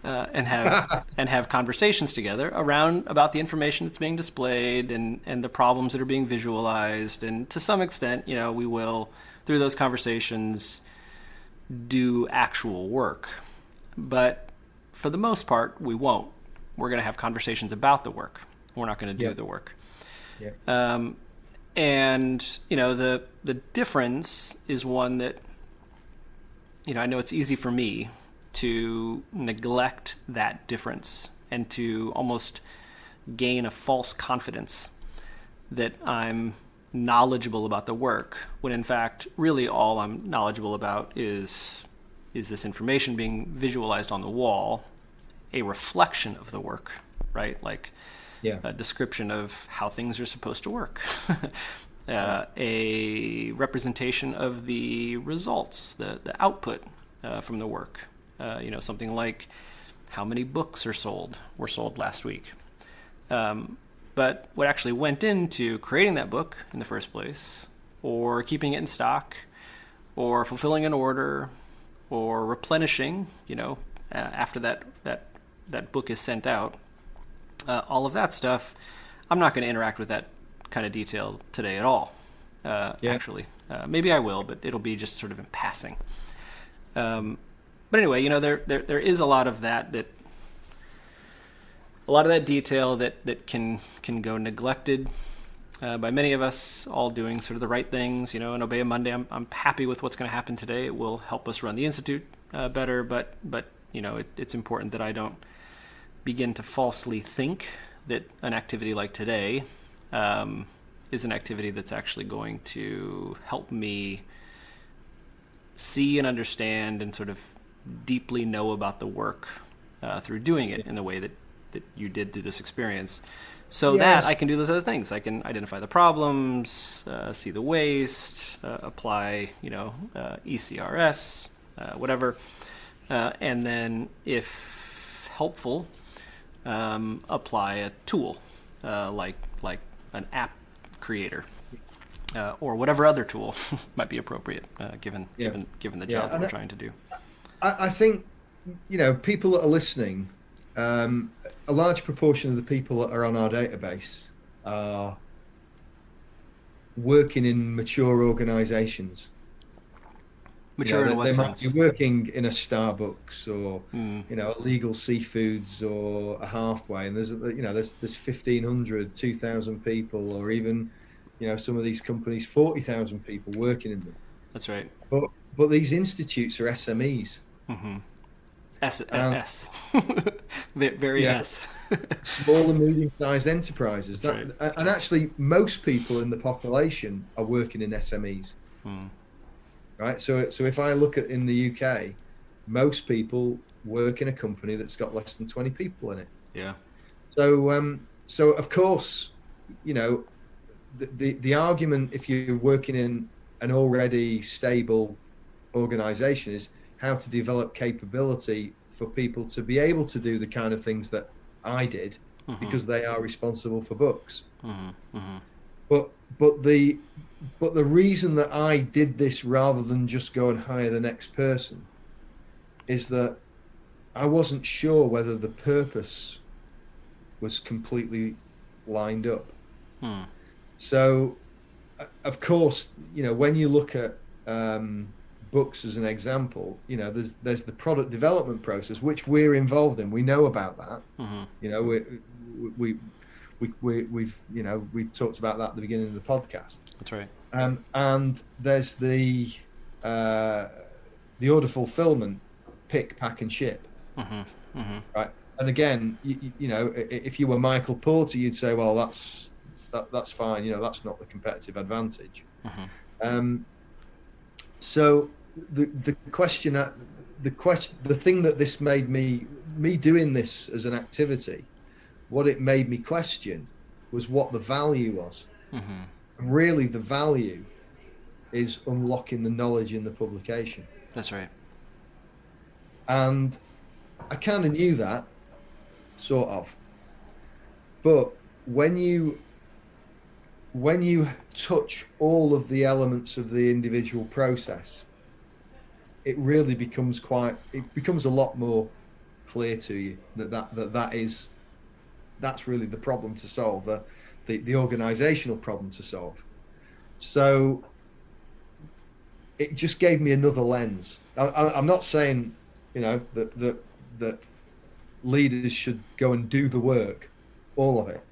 and have conversations together about the information that's being displayed and the problems that are being visualized. And to some extent, we will, through those conversations, do actual work. But for the most part, we won't. We're going to have conversations about the work. We're not going to do the work. Yeah. And the difference is one that, I know it's easy for me to neglect that difference and to almost gain a false confidence that I'm knowledgeable about the work, when in fact, really all I'm knowledgeable about is this information being visualized on the wall, a reflection of the work, right? Like a description of how things are supposed to work. A representation of the results, the output from the work. Something like how many books were sold last week. But but what actually went into creating that book in the first place, or keeping it in stock, or fulfilling an order, or replenishing, after that book is sent out, all of that stuff, I'm not going to interact with that kind of detail today at all. Actually, maybe I will, but it'll be just sort of in passing. But anyway, there is a lot of that detail that can go neglected by many of us, all doing sort of the right things, and Obey a Monday. I'm happy with what's going to happen today. It will help us run the Institute better, but it's important that I don't begin to falsely think that an activity like today is an activity that's actually going to help me see and understand and sort of deeply know about the work through doing it in the way that you did through this experience, so that I can do those other things. I can identify the problems, see the waste, apply, ECRS, whatever, and then, if helpful, apply a tool like an app creator or whatever other tool might be appropriate given the job that we're trying to do. I think people that are listening. A large proportion of the people that are on our database are working in mature organisations. Mature in what sense? They might be working in a Starbucks or a Legal Seafoods or a Halfway, and there's 1,500, 2,000 people, or even some of these companies 40,000 people working in them. That's right. But these institutes are SMEs. Mm-hmm. S. Very S. Small and medium-sized enterprises. Right. And actually, most people in the population are working in SMEs. Right? So if I look at in the UK, most people work in a company that's got less than 20 people in it. Yeah. So of course, the argument, if you're working in an already stable organization, is how to develop capability for people to be able to do the kind of things that I did, because they are responsible for books. But the reason that I did this rather than just go and hire the next person is that I wasn't sure whether the purpose was completely lined up. So, of course, when you look at books as an example, there's the product development process, which we're involved in. We know about that. We talked about that at the beginning of the podcast. That's right. And there's the order fulfillment, pick, pack, and ship. Right. And again, if you were Michael Porter, you'd say, well, that's fine. That's not the competitive advantage. So the thing that this made me doing this as an activity, what it made me question was what the value was. And really, the value is unlocking the knowledge in the publication. That's right. And I kind of knew that, sort of. But when you touch all of the elements of the individual process, it really becomes a lot more clear to you that's really the problem to solve, the organizational problem to solve. So it just gave me another lens. I'm not saying, that leaders should go and do the work, all of it.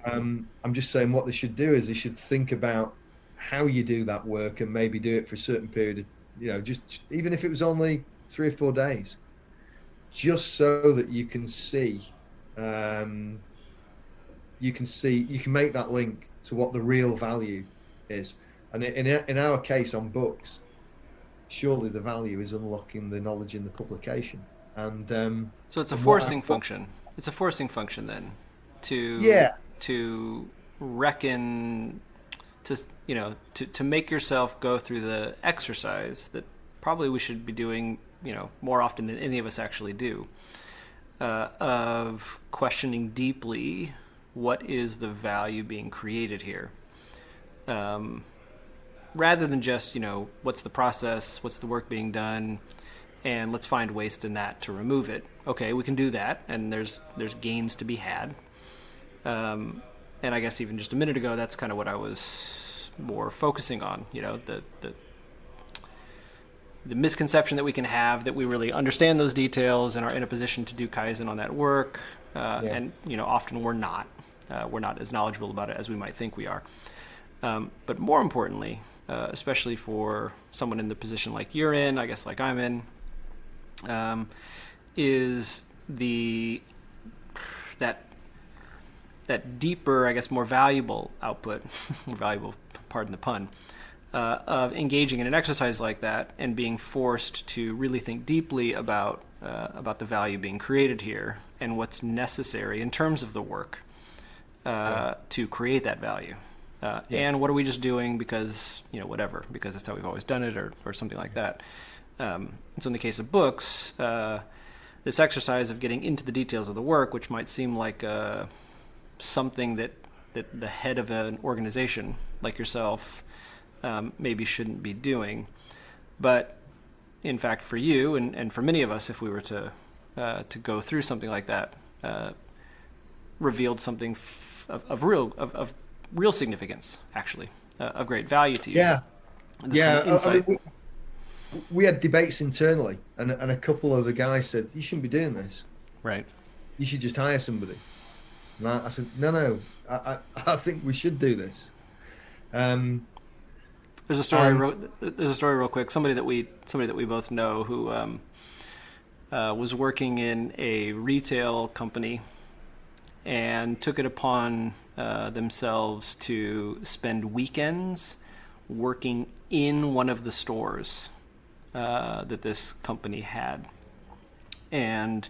I'm just saying what they should do is they should think about how you do that work and maybe do it for a certain period of, just even if it was only 3 or 4 days, just so that you can see, you can make that link to what the real value is. And in our case on books, surely the value is unlocking the knowledge in the publication. And so it's a forcing function. It's a forcing function then to reckon, to make yourself go through the exercise that probably we should be doing, more often than any of us actually do, of questioning deeply what is the value being created here, rather than just, what's the process, what's the work being done, and let's find waste in that to remove it. Okay, we can do that, and there's gains to be had. And I guess even just a minute ago, that's kind of what I was more focusing on. The misconception that we can have that we really understand those details and are in a position to do Kaizen on that work, and often we're not. We're not as knowledgeable about it as we might think we are. But more importantly, especially for someone in the position like you're in, I guess like I'm in, is that deeper, I guess, more valuable output, more valuable, pardon the pun, of engaging in an exercise like that and being forced to really think deeply about the value being created here and what's necessary in terms of the work to create that value. And what are we just doing because, whatever, because that's how we've always done it or something like that. So in the case of books, this exercise of getting into the details of the work, which might seem like something that the head of an organization like yourself maybe shouldn't be doing. But in fact, for you and for many of us, if we were to go through something like that, revealed something of real significance, actually, of great value to you. Yeah. This kind of insight. I mean, we had debates internally, and a couple of the guys said, you shouldn't be doing this. Right. You should just hire somebody. And I said, no, I think we should do this. There's a story. There's a story real quick. Somebody that we both know who was working in a retail company and took it upon themselves to spend weekends working in one of the stores that this company had, and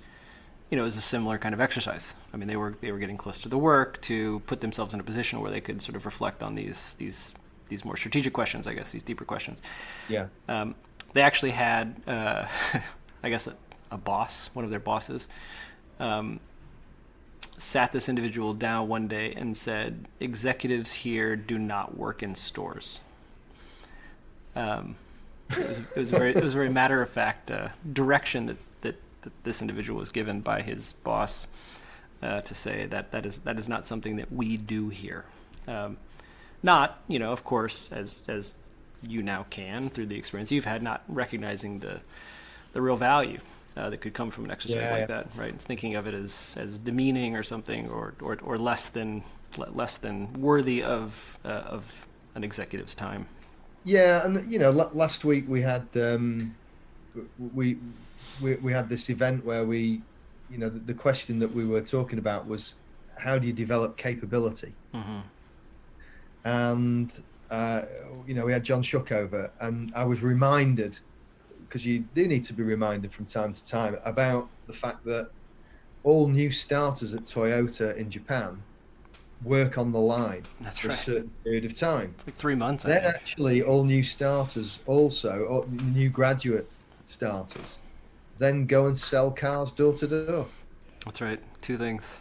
it was a similar kind of exercise. I mean, they were getting close to the work to put themselves in a position where they could sort of reflect on these more strategic questions, I guess, these deeper questions. Yeah. They actually had, I guess, a boss, one of their bosses, sat this individual down one day and said, "Executives here do not work in stores." It was a very matter of fact direction that this individual was given by his boss to say that is not something that we do here. Not, of course, as you now can through the experience you've had, not recognizing the real value that could come from an exercise like that, right? It's thinking of it as demeaning or something, or less than worthy of an executive's time. Yeah, and last week we had we had this event where we, the question that we were talking about was, how do you develop capability? Mm-hmm. And we had John Shuck over, and I was reminded, because you do need to be reminded from time to time, about the fact that all new starters at Toyota in Japan work on the line for a certain period of time. It's like 3 months. Then actually all new starters also, or new graduate starters, then go and sell cars door to door. That's right. 2 things.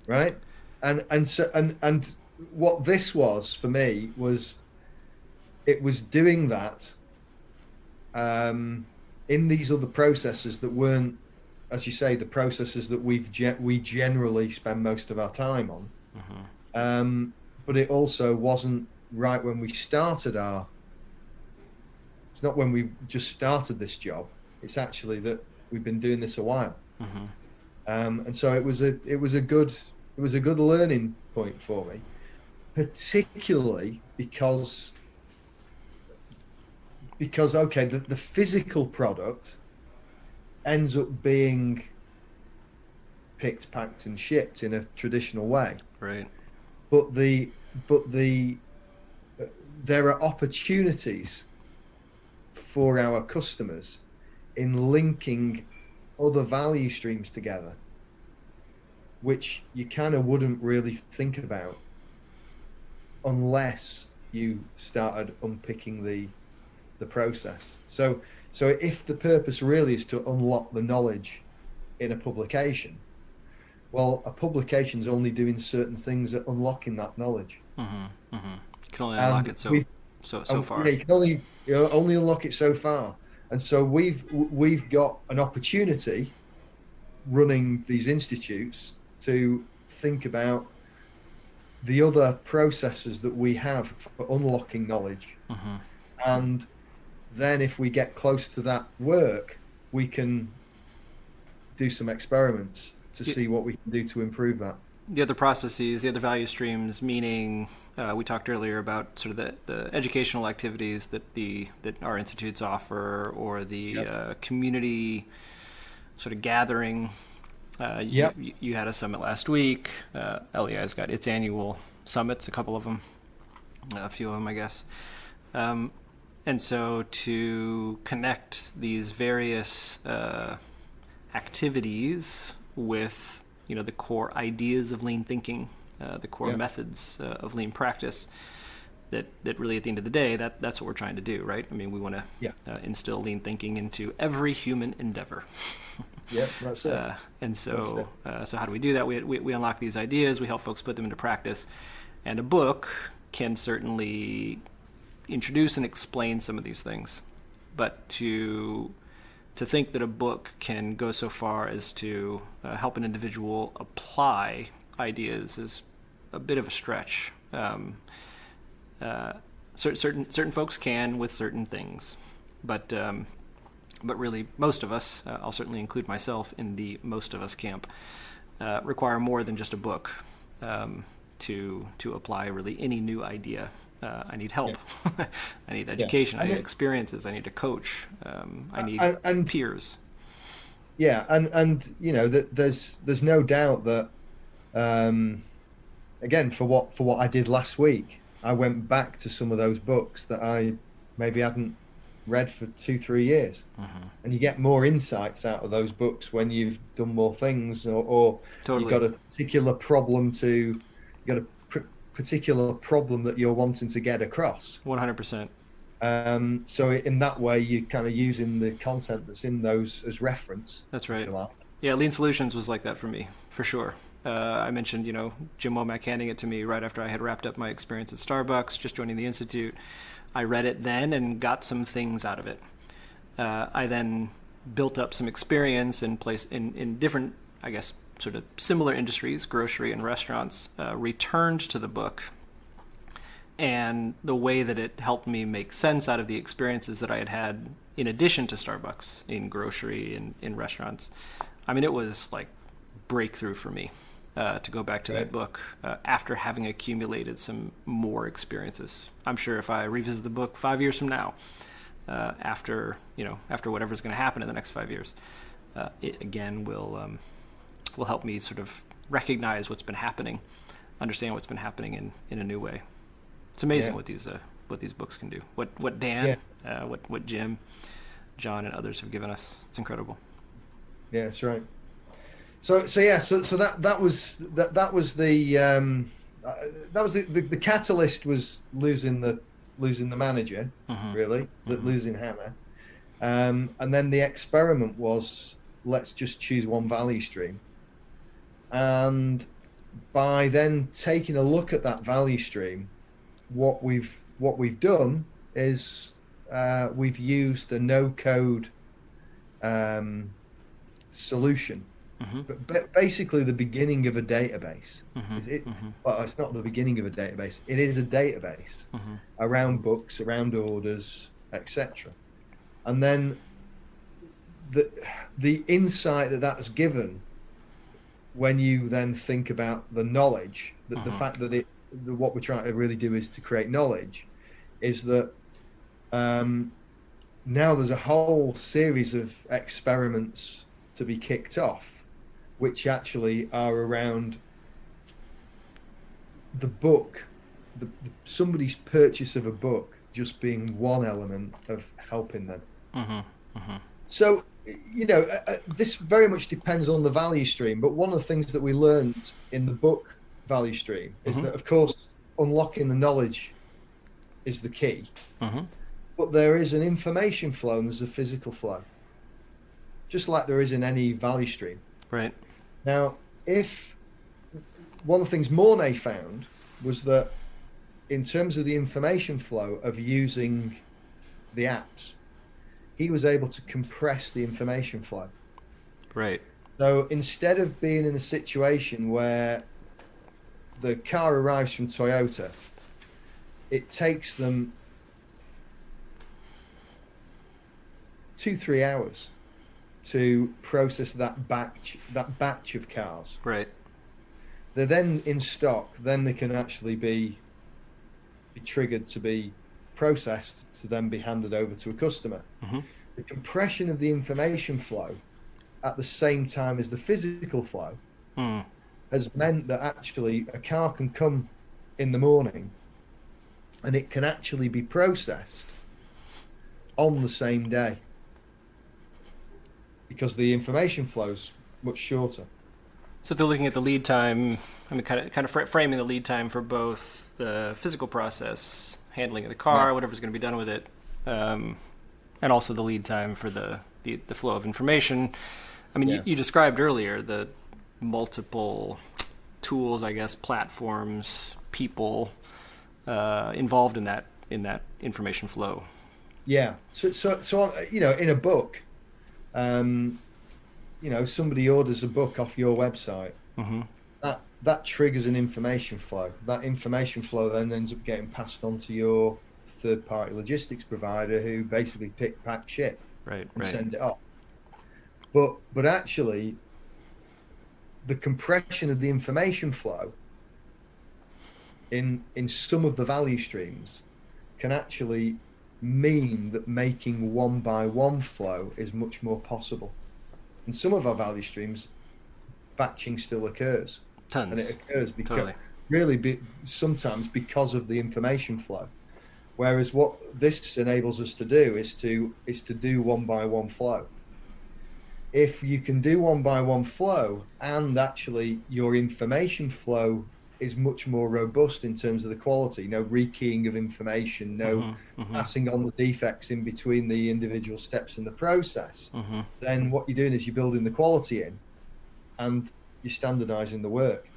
Right? And what this was for me was, it was doing that in these other processes that weren't, as you say, the processes that we generally spend most of our time on. Mm-hmm. But it also wasn't right when we started it's not when we just started this job. It's actually that we've been doing this a while. Mm-hmm. And so it was a good learning point for me, particularly because okay, the physical product ends up being picked, packed, and shipped in a traditional way. Right. But there are opportunities for our customers in linking other value streams together, which you kind of wouldn't really think about unless you started unpicking the process. So if the purpose really is to unlock the knowledge in a publication, Well, a publication's only doing certain things at unlocking that knowledge. Mm-hmm. Mm-hmm. You can only unlock it so far. Yeah, you can only unlock it so far. And so we've got an opportunity running these institutes to think about the other processes that we have for unlocking knowledge. Mm-hmm. And then if we get close to that work, we can do some experiments to see what we can do to improve that. The other processes, the other value streams, meaning we talked earlier about sort of the educational activities that our institutes offer, or the community sort of gathering. You had a summit last week. LEI's got its annual summits, a couple of them, a few of them, I guess. And so to connect these various activities with the core ideas of lean thinking, the core methods of lean practice, that really at the end of the day, that's what we're trying to do, right? I mean, we want to instill lean thinking into every human endeavor. Yeah, that's it. And so how do we do that? We unlock these ideas, we help folks put them into practice, and a book can certainly introduce and explain some of these things. But to think that a book can go so far as to help an individual apply ideas is a bit of a stretch. Certain folks can with certain things, but really most of us, I'll certainly include myself in the most of us camp, require more than just a book to apply really any new idea. I need help. I need education. I need experiences. I need a coach. I need peers. Yeah, and that there's no doubt that again, for what I did last week, I went back to some of those books that I maybe hadn't read for 2-3 years, and you get more insights out of those books when you've done more things, or totally. You've got a particular problem particular problem that you're wanting to get across. 100%. So in that way, you're kind of using the content that's in those as reference. That's right. Yeah, Lean Solutions was like that for me, for sure. I mentioned, Jim Womack handing it to me right after I had wrapped up my experience at Starbucks, just joining the Institute. I read it then and got some things out of it. I then built up some experience in different, I guess, sort of similar industries, grocery and restaurants, returned to the book. And the way that it helped me make sense out of the experiences that I had in addition to Starbucks, in grocery and in restaurants. I mean, it was like breakthrough for me to go back to that book after having accumulated some more experiences. I'm sure if I revisit the book 5 years from now, after whatever's going to happen in the next 5 years, it again will help me sort of recognize what's been happening, understand what's been happening in a new way. It's amazing what these books can do. What Dan, what Jim, John, and others have given us. It's incredible. Yeah, that's right. So that was the catalyst, was losing the manager, really, losing Hannah, and then the experiment was, let's just choose one value stream. And by then taking a look at that value stream, what we've done is we've used a no-code solution, but basically the beginning of a database. Well, it's not the beginning of a database. It is a database around books, around orders, etc. And then the insight that's given, when you then think about the knowledge, that the fact that what we're trying to really do is to create knowledge, is that now there's a whole series of experiments to be kicked off, which actually are around the book, somebody's purchase of a book just being one element of helping them. So, this very much depends on the value stream, but one of the things that we learned in the book value stream is that, of course, unlocking the knowledge is the key, but there is an information flow and there's a physical flow, just like there is in any value stream. Right. Now, if one of the things Mornay found was that in terms of the information flow of using the apps, he was able to compress the information flow. Right. So instead of being in a situation where the car arrives from Toyota, it takes them 2-3 hours to process that batch of cars. Right. They're then in stock. Then they can actually be triggered to be processed to then be handed over to a customer. Mm-hmm. The compression of the information flow at the same time as the physical flow has meant that actually a car can come in the morning and it can actually be processed on the same day because the information flow's much shorter. So they're looking at the lead time, I mean, kind of framing the lead time for both the physical process, handling of the car, whatever's going to be done with it, and also the lead time for the flow of information. I mean, you described earlier the multiple tools, I guess, platforms, people involved in that information flow. Yeah. So you know, in a book, you know, somebody orders a book off your website. Mm-hmm. That triggers an information flow. That information flow then ends up getting passed on to your third-party logistics provider, who basically pick, pack, ship, and send it off. But actually, the compression of the information flow in some of the value streams can actually mean that making one-by-one flow is much more possible. In some of our value streams, batching still occurs. Tons. And it occurs because sometimes because of the information flow. Whereas what this enables us to do is to do one-by-one flow. If you can do one-by-one flow and actually your information flow is much more robust in terms of the quality, no rekeying of information, no passing on the defects in between the individual steps in the process, then what you're doing is you're building the quality in and you're standardizing the work.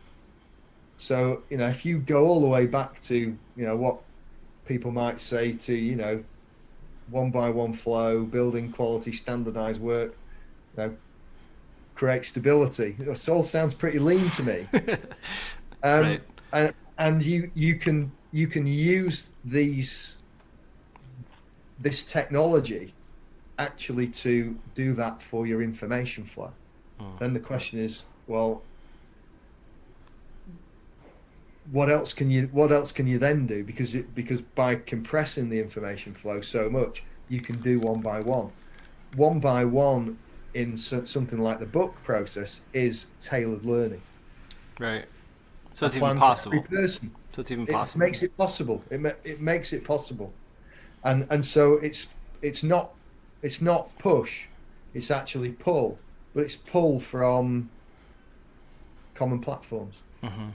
So, you know, if you go all the way back to, you know, what people might say to, you know, one-by-one flow, building quality, standardized work, you know, create stability. This all sounds pretty lean to me. Right. And you can use this technology actually to do that for your information flow. Then the question is, well, what else can you then do? Because by compressing the information flow so much, you can do one by one in something like the book process is tailored learning. Right. So it's even possible. So it's even possible. It makes it possible. It makes it possible, and so it's not push, it's actually pull, but it's pull from common platforms. Mm-hmm.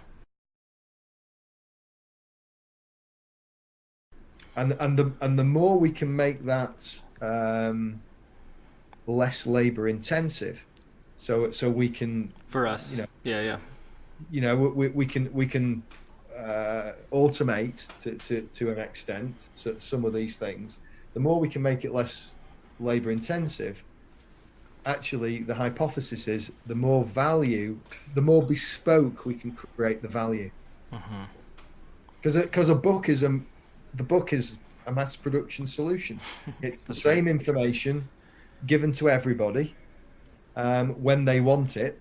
And the more we can make that less labor intensive, so we can, for us, we can automate to an extent some of these things. The more we can make it less labor intensive, actually the hypothesis is the more bespoke we can create the value. Because the book is a mass production solution. It's the same information given to everybody when they want it,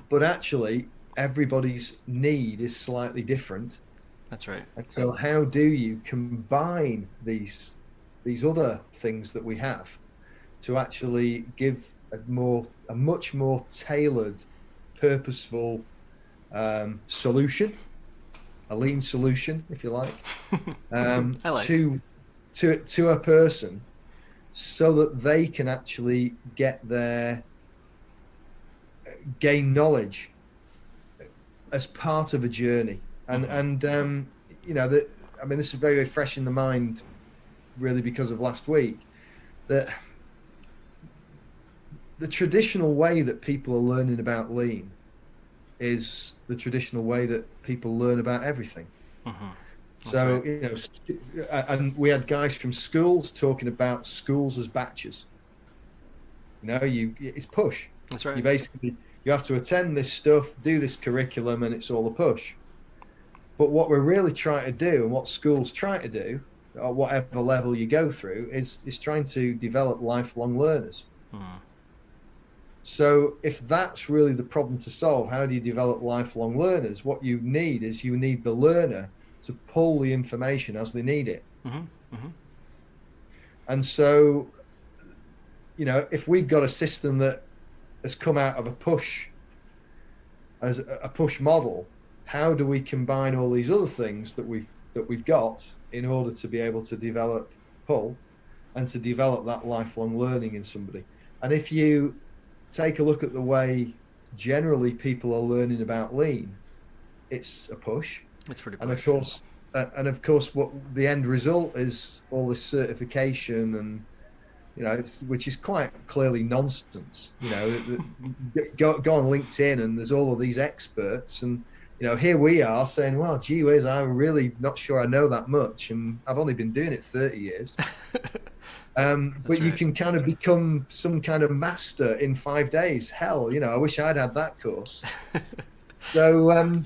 but actually everybody's need is slightly different. That's right. And so how do you combine these other things that we have to actually give a much more tailored, purposeful solution, a lean solution, if you like, to a person, so that they can actually gain knowledge as part of a journey. And you know, this is very, very fresh in the mind, really, because of last week, that the traditional way that people are learning about lean is the traditional way that people learn about everything. Mm-hmm. So, right. And we had guys from schools talking about schools as batches. It's push. That's right. You have to attend this stuff, do this curriculum, and it's all a push. But what we're really trying to do, and what schools try to do, or whatever level you go through, is trying to develop lifelong learners. So if that's really the problem to solve, how do you develop lifelong learners? What you need is the learner to pull the information as they need it. And so, if we've got a system that has come out of a push model, how do we combine all these other things that we've got in order to be able to develop pull and to develop that lifelong learning in somebody? And if you take a look at the way generally people are learning about lean, it's a push. It's pretty push. And of course, what the end result is all this certification and which is quite clearly nonsense. Go on LinkedIn and there's all of these experts, and here we are saying, well, gee whiz, I'm really not sure I know that much, and I've only been doing it 30 years. But you can kind of become some kind of master in 5 days. Hell, I wish I'd had that course. So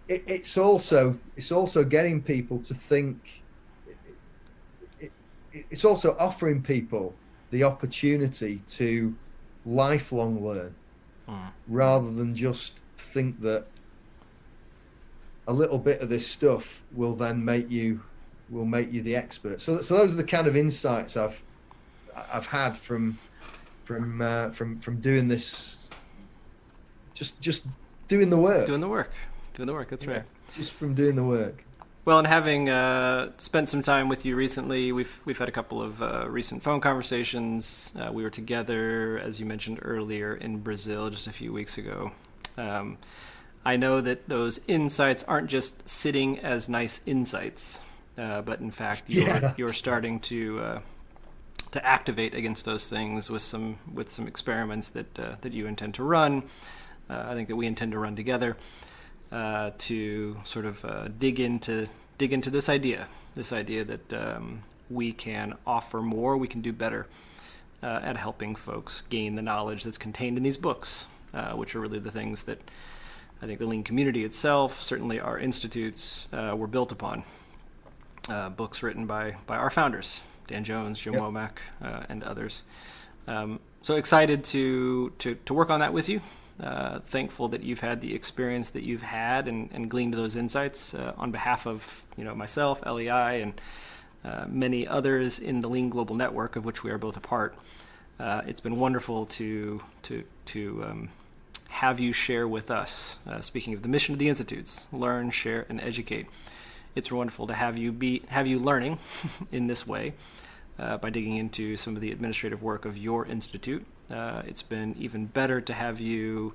it's also getting people to think. It's also offering people the opportunity to lifelong learn, rather than just think that a little bit of this stuff will then make you the expert. So those are the kind of insights I've had from doing this. Just doing the work. Doing the work. That's right. Just from doing the work. Well, and having spent some time with you recently, we've had a couple of recent phone conversations. We were together, as you mentioned earlier, in Brazil just a few weeks ago. I know that those insights aren't just sitting as nice insights, but in fact you're starting to activate against those things with some experiments that you intend to run. I think that we intend to run together. To sort of dig into this idea that we can offer more, we can do better at helping folks gain the knowledge that's contained in these books, which are really the things that I think the Lean community itself, certainly our institutes, were built upon. Books written by our founders, Dan Jones, Jim Womack, and others. So excited to work on that with you. Thankful that you've had the experience that you've had and gleaned those insights on behalf of myself, LEI, and many others in the Lean Global Network, of which we are both a part. It's been wonderful to have you share with us. Speaking of the mission of the institutes, learn, share, and educate. It's wonderful to have you learning in this way by digging into some of the administrative work of your institute. It's been even better to have you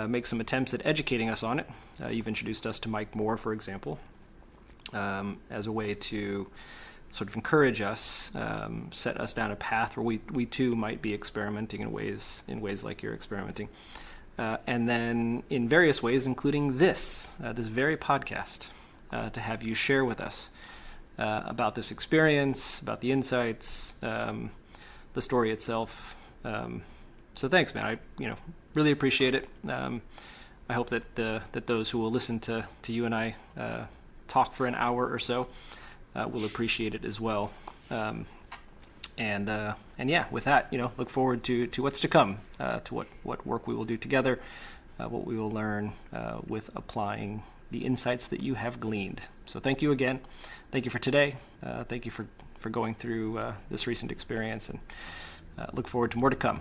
make some attempts at educating us on it. You've introduced us to Mike Moore, for example, as a way to sort of encourage us, set us down a path where we too might be experimenting in ways like you're experimenting. And then in various ways, including this very podcast, to have you share with us about this experience, about the insights, the story itself. So thanks, man. I really appreciate it. I hope that those who will listen to you and I talk for an hour or so will appreciate it as well. And yeah, with that, look forward to what's to come, to what work we will do together, what we will learn with applying the insights that you have gleaned. So thank you again. Thank you for today. Thank you for going through this recent experience, and look forward to more to come.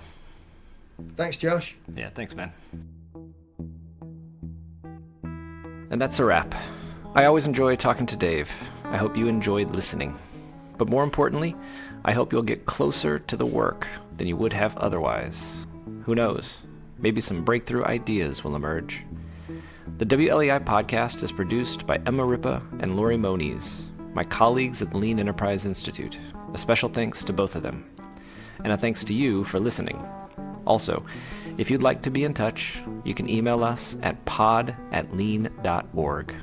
Thanks, Josh. Yeah, thanks, man. And that's a wrap. I always enjoy talking to Dave. I hope you enjoyed listening. But more importantly, I hope you'll get closer to the work than you would have otherwise. Who knows? Maybe some breakthrough ideas will emerge. The WLEI podcast is produced by Emma Ripa and Lori Moniz, my colleagues at the Lean Enterprise Institute. A special thanks to both of them. And a thanks to you for listening. Also, If you'd like to be in touch, you can email us at pod@lean.org.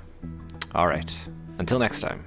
All right, until next time.